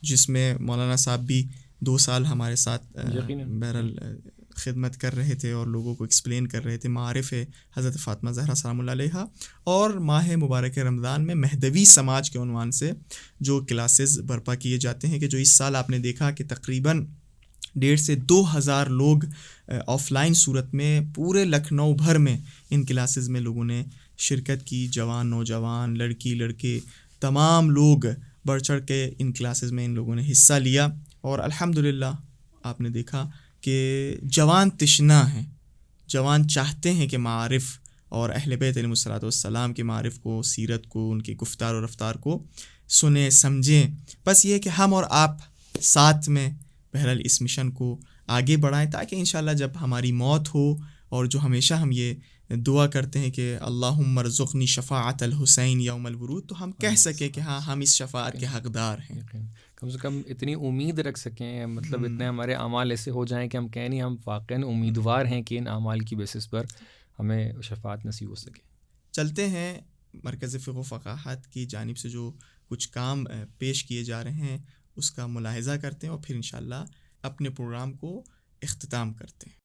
جس میں مولانا صاحب بھی 2 سال ہمارے ساتھ بہرحال خدمت کر رہے تھے اور لوگوں کو ایکسپلین کر رہے تھے معارف حضرت فاطمہ زہرا سلام اللہ علیہا، اور ماہ مبارک رمضان میں مہدوی سماج کے عنوان سے جو کلاسز برپا کیے جاتے ہیں، کہ جو اس سال آپ نے دیکھا کہ تقریباً 1,500 سے 2,000 لوگ آف لائن صورت میں پورے لکھنؤ بھر میں ان کلاسز میں لوگوں نے شرکت کی، جوان نوجوان لڑکی لڑکے تمام لوگ بڑھ چڑھ کے ان کلاسز میں ان لوگوں نے حصہ لیا، اور الحمدللہ آپ نے دیکھا کہ جوان تشنا ہیں، جوان چاہتے ہیں کہ معارف اور اہل بیت علیہ الصلوۃ والسلام کے معارف کو، سیرت کو، ان کی گفتار و رفتار کو سنیں سمجھیں۔ بس یہ کہ ہم اور آپ ساتھ میں بہرحال اس مشن کو آگے بڑھائیں، تاکہ انشاءاللہ جب ہماری موت ہو، اور جو ہمیشہ ہم یہ دعا کرتے ہیں کہ اللہم ارزقنی شفاعت الحسین یوم الورود، تو ہم کہہ سکیں کہ ہاں ہم اس شفاعت کے حقدار ہیں، کم سے کم اتنی امید رکھ سکیں، مطلب اتنے ہمارے اعمال ایسے ہو جائیں کہ ہم کہیں نہیں، ہم واقعاً امیدوار ہیں کہ ان اعمال کی بیسس پر ہمیں شفاعت نصیب ہو سکے۔ چلتے ہیں مرکز فقہ و فقاہت کی جانب سے جو کچھ کام پیش کیے جا رہے ہیں اس کا ملاحظہ کرتے ہیں، اور پھر انشاءاللہ اپنے پروگرام کو اختتام کرتے ہیں۔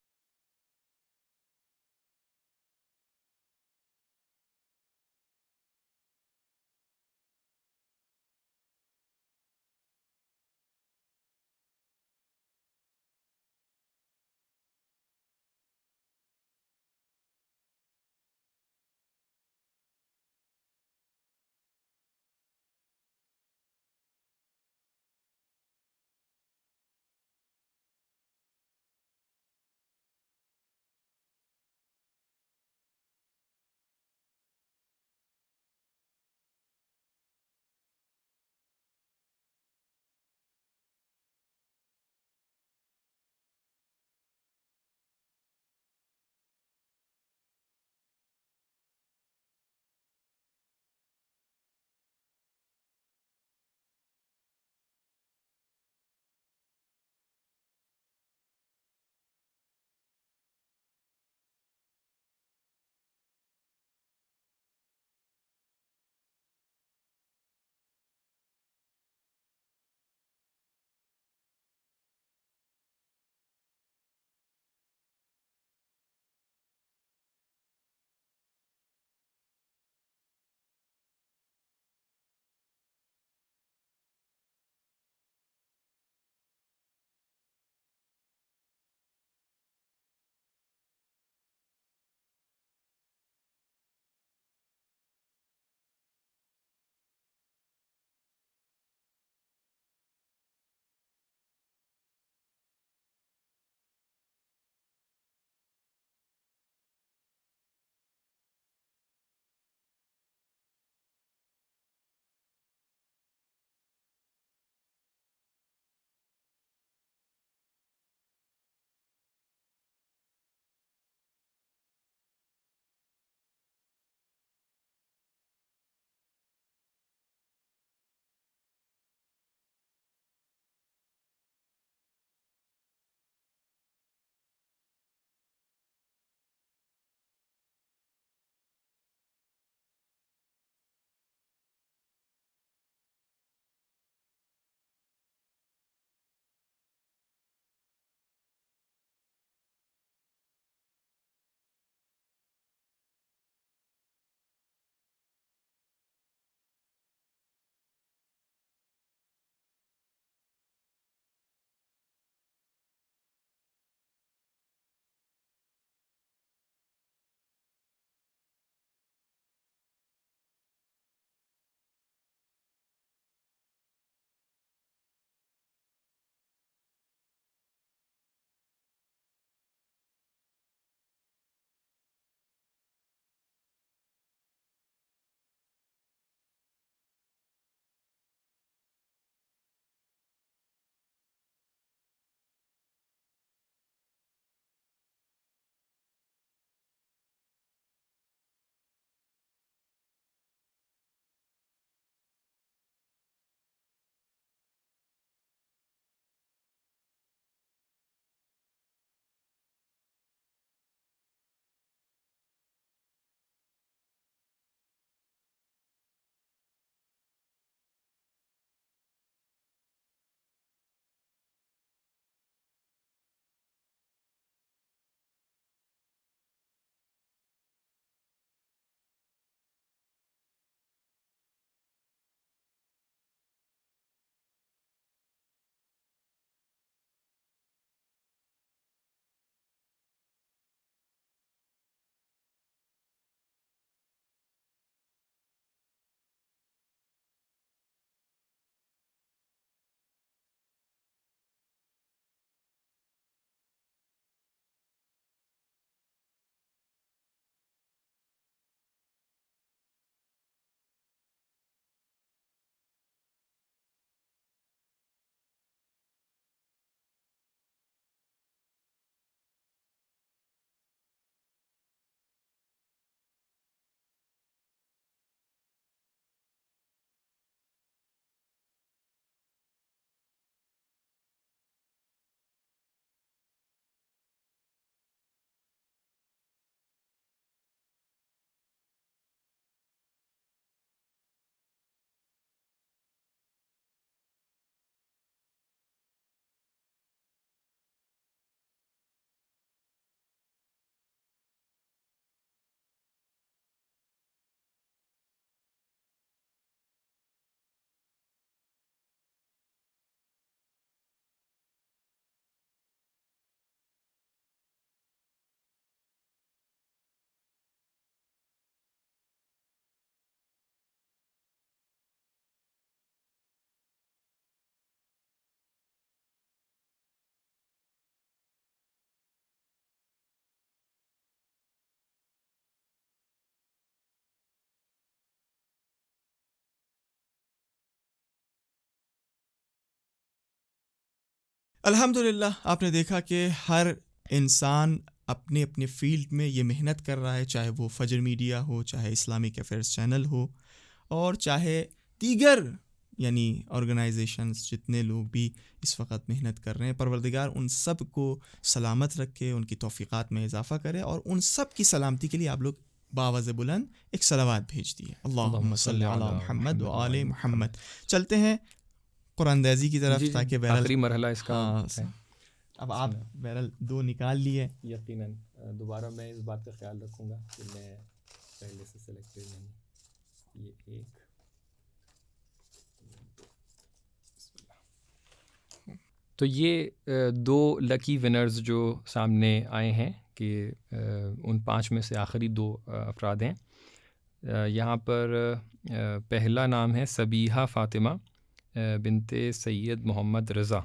الحمدللہ آپ نے دیکھا کہ ہر انسان اپنے اپنے فیلڈ میں یہ محنت کر رہا ہے، چاہے وہ فجر میڈیا ہو، چاہے اسلامک افیئرس چینل ہو، اور چاہے دیگر یعنی آرگنائزیشنز، جتنے لوگ بھی اس وقت محنت کر رہے ہیں. پروردگار ان سب کو سلامت رکھے، ان کی توفیقات میں اضافہ کرے، اور ان سب کی سلامتی کے لیے آپ لوگ باوز بلند ایک صلوات بھیج دیے. اللہم صلی علی محمد و آل محمد. چلتے ہیں قرآن اندازی کی طرف، تاکہ بہرحال آخری مرحلہ اس کا ہے. اب آپ بہرحال 2 نکال لیے. یقیناً دوبارہ میں اس بات کا خیال رکھوں گا کہ میں پہلے سے سلیکٹڈ نہیں. یہ ایک تو یہ 2 لکی ونرز جو سامنے آئے ہیں کہ ان 5 میں سے آخری 2 افراد ہیں. یہاں پر پہلا نام ہے سبیحہ فاطمہ بنت سید محمد رضا،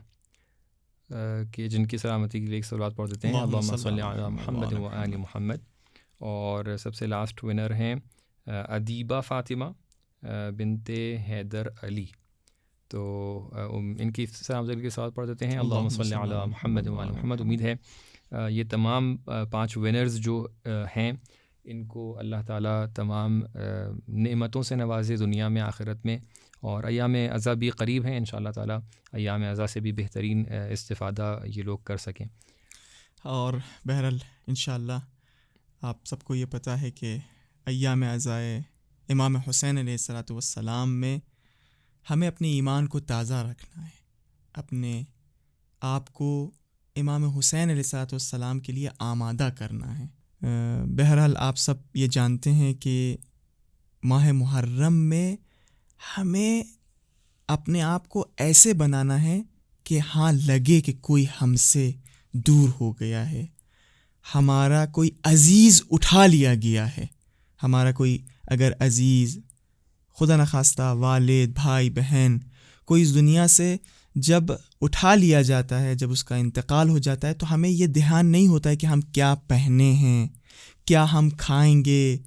کہ جن کی سلامتی کے لیے ایک صلوات پڑھ دیتے ہیں، اللہم صلی علی محمد و آل محمد. اور سب سے لاسٹ ونر ہیں ادیبہ فاطمہ بنت حیدر علی. تو ان کی سلامتی کے ساتھ پڑھ دیتے ہیں، اللہم صلی علی محمد و آل محمد. امید ہے یہ تمام 5 ونرز جو ہیں ان کو اللہ تعالیٰ تمام نعمتوں سے نوازے دنیا میں آخرت میں، اور ایام عزا بھی قریب ہیں، انشاءاللہ تعالیٰ ایام عزا سے بھی بہترین استفادہ یہ لوگ کر سکیں. اور بہرحال انشاءاللہ آپ سب کو یہ پتہ ہے کہ ایام عزا امام حسین علیہ الصلوۃ والسلام میں ہمیں اپنے ایمان کو تازہ رکھنا ہے، اپنے آپ کو امام حسین علیہ الصلوۃ والسلام کے لیے آمادہ کرنا ہے. بہرحال آپ سب یہ جانتے ہیں کہ ماہ محرم میں ہمیں اپنے آپ کو ایسے بنانا ہے کہ ہاں لگے کہ کوئی ہم سے دور ہو گیا ہے، ہمارا کوئی عزیز اٹھا لیا گیا ہے. ہمارا کوئی اگر عزیز خدا نخواستہ والد، بھائی، بہن، کوئی اس دنیا سے جب اٹھا لیا جاتا ہے، جب اس کا انتقال ہو جاتا ہے، تو ہمیں یہ دھیان نہیں ہوتا ہے کہ ہم کیا پہنے ہیں، کیا ہم کھائیں گے،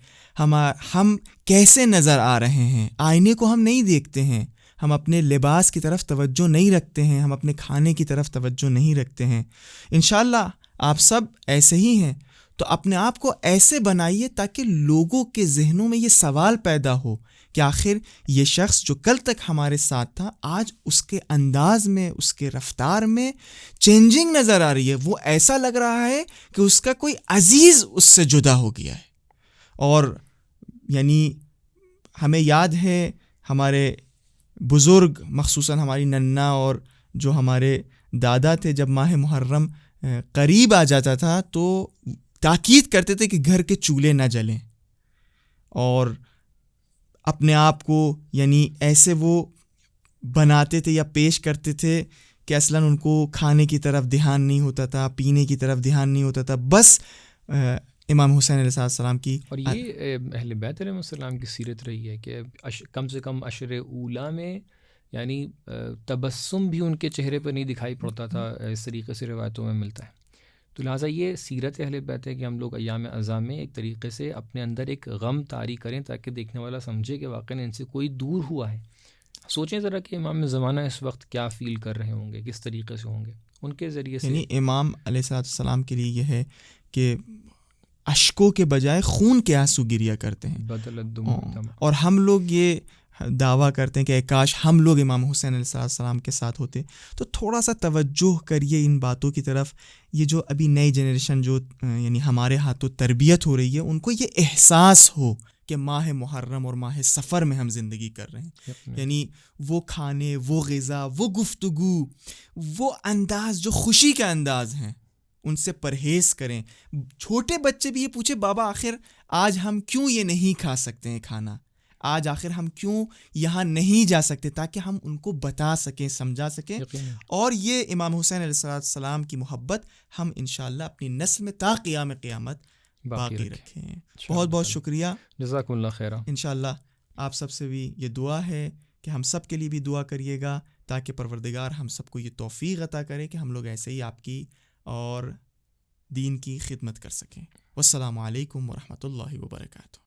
ہم کیسے نظر آ رہے ہیں. آئینے کو ہم نہیں دیکھتے ہیں، ہم اپنے لباس کی طرف توجہ نہیں رکھتے ہیں، ہم اپنے کھانے کی طرف توجہ نہیں رکھتے ہیں. انشاءاللہ آپ سب ایسے ہی ہیں، تو اپنے آپ کو ایسے بنائیے تاکہ لوگوں کے ذہنوں میں یہ سوال پیدا ہو کہ آخر یہ شخص جو کل تک ہمارے ساتھ تھا، آج اس کے انداز میں، اس کے رفتار میں چینجنگ نظر آ رہی ہے. وہ ایسا لگ رہا ہے کہ اس کا کوئی عزیز اس سے جدا ہو گیا ہے. اور یعنی ہمیں یاد ہے ہمارے بزرگ، مخصوصاً ہماری ننا اور جو ہمارے دادا تھے، جب ماہ محرم قریب آ جاتا تھا تو تاکید کرتے تھے کہ گھر کے چولہے نہ جلیں، اور اپنے آپ کو یعنی ایسے وہ بناتے تھے یا پیش کرتے تھے کہ اصلاً ان کو کھانے کی طرف دھیان نہیں ہوتا تھا، پینے کی طرف دھیان نہیں ہوتا تھا، بس امام حسین علیہ السلام کی. اور یہ اہل بیت علیہ السلام کی سیرت رہی ہے کہ کم سے کم عشر اولا میں یعنی تبسم بھی ان کے چہرے پر نہیں دکھائی پڑتا تھا، اس طریقے سے روایتوں میں ملتا ہے. تو لہٰذا یہ سیرت اہل بیت ہے کہ ہم لوگ ایام عزا میں ایک طریقے سے اپنے اندر ایک غم طاری کریں تاکہ دیکھنے والا سمجھے کہ واقعی ان سے کوئی دور ہوا ہے. سوچیں ذرا کہ امام زمانہ اس وقت کیا فیل کر رہے ہوں گے، کس طریقے سے ہوں گے. ان کے ذریعے سے یعنی امام علیہ السلام کے لیے یہ ہے کہ اشکوں کے بجائے خون کے آنسو گریا کرتے ہیں. بدل الدموع. اور ہم لوگ یہ دعویٰ کرتے ہیں کہ کاش ہم لوگ امام حسین علیہ السلام کے ساتھ ہوتے. تو تھوڑا سا توجہ کریے ان باتوں کی طرف. یہ جو ابھی نئی جنریشن جو یعنی ہمارے ہاتھوں تربیت ہو رہی ہے، ان کو یہ احساس ہو کہ ماہ محرم اور ماہ سفر میں ہم زندگی کر رہے ہیں. یعنی وہ کھانے، وہ غذا، وہ گفتگو، وہ انداز جو خوشی کا انداز ہیں، ان سے پرہیز کریں. چھوٹے بچے بھی یہ پوچھے بابا آخر آج ہم کیوں یہ نہیں کھا سکتے ہیں کھانا، آج آخر ہم کیوں یہاں نہیں جا سکتے، تاکہ ہم ان کو بتا سکیں، سمجھا سکیں. اور یہ امام حسین علیہ السلام کی محبت ہم انشاءاللہ اپنی نسل میں تا قیام قیامت باقی رکھیں. بہت بہت شکریہ، جزاکم اللہ خیرہ. انشاءاللہ آپ سب سے بھی یہ دعا ہے کہ ہم سب کے لیے بھی دعا کریے گا تاکہ پروردگار ہم سب کو یہ توفیق عطا کرے کہ ہم لوگ ایسے ہی آپ کی اور دین کی خدمت کر سکیں. والسلام علیکم ورحمۃ اللہ وبرکاتہ.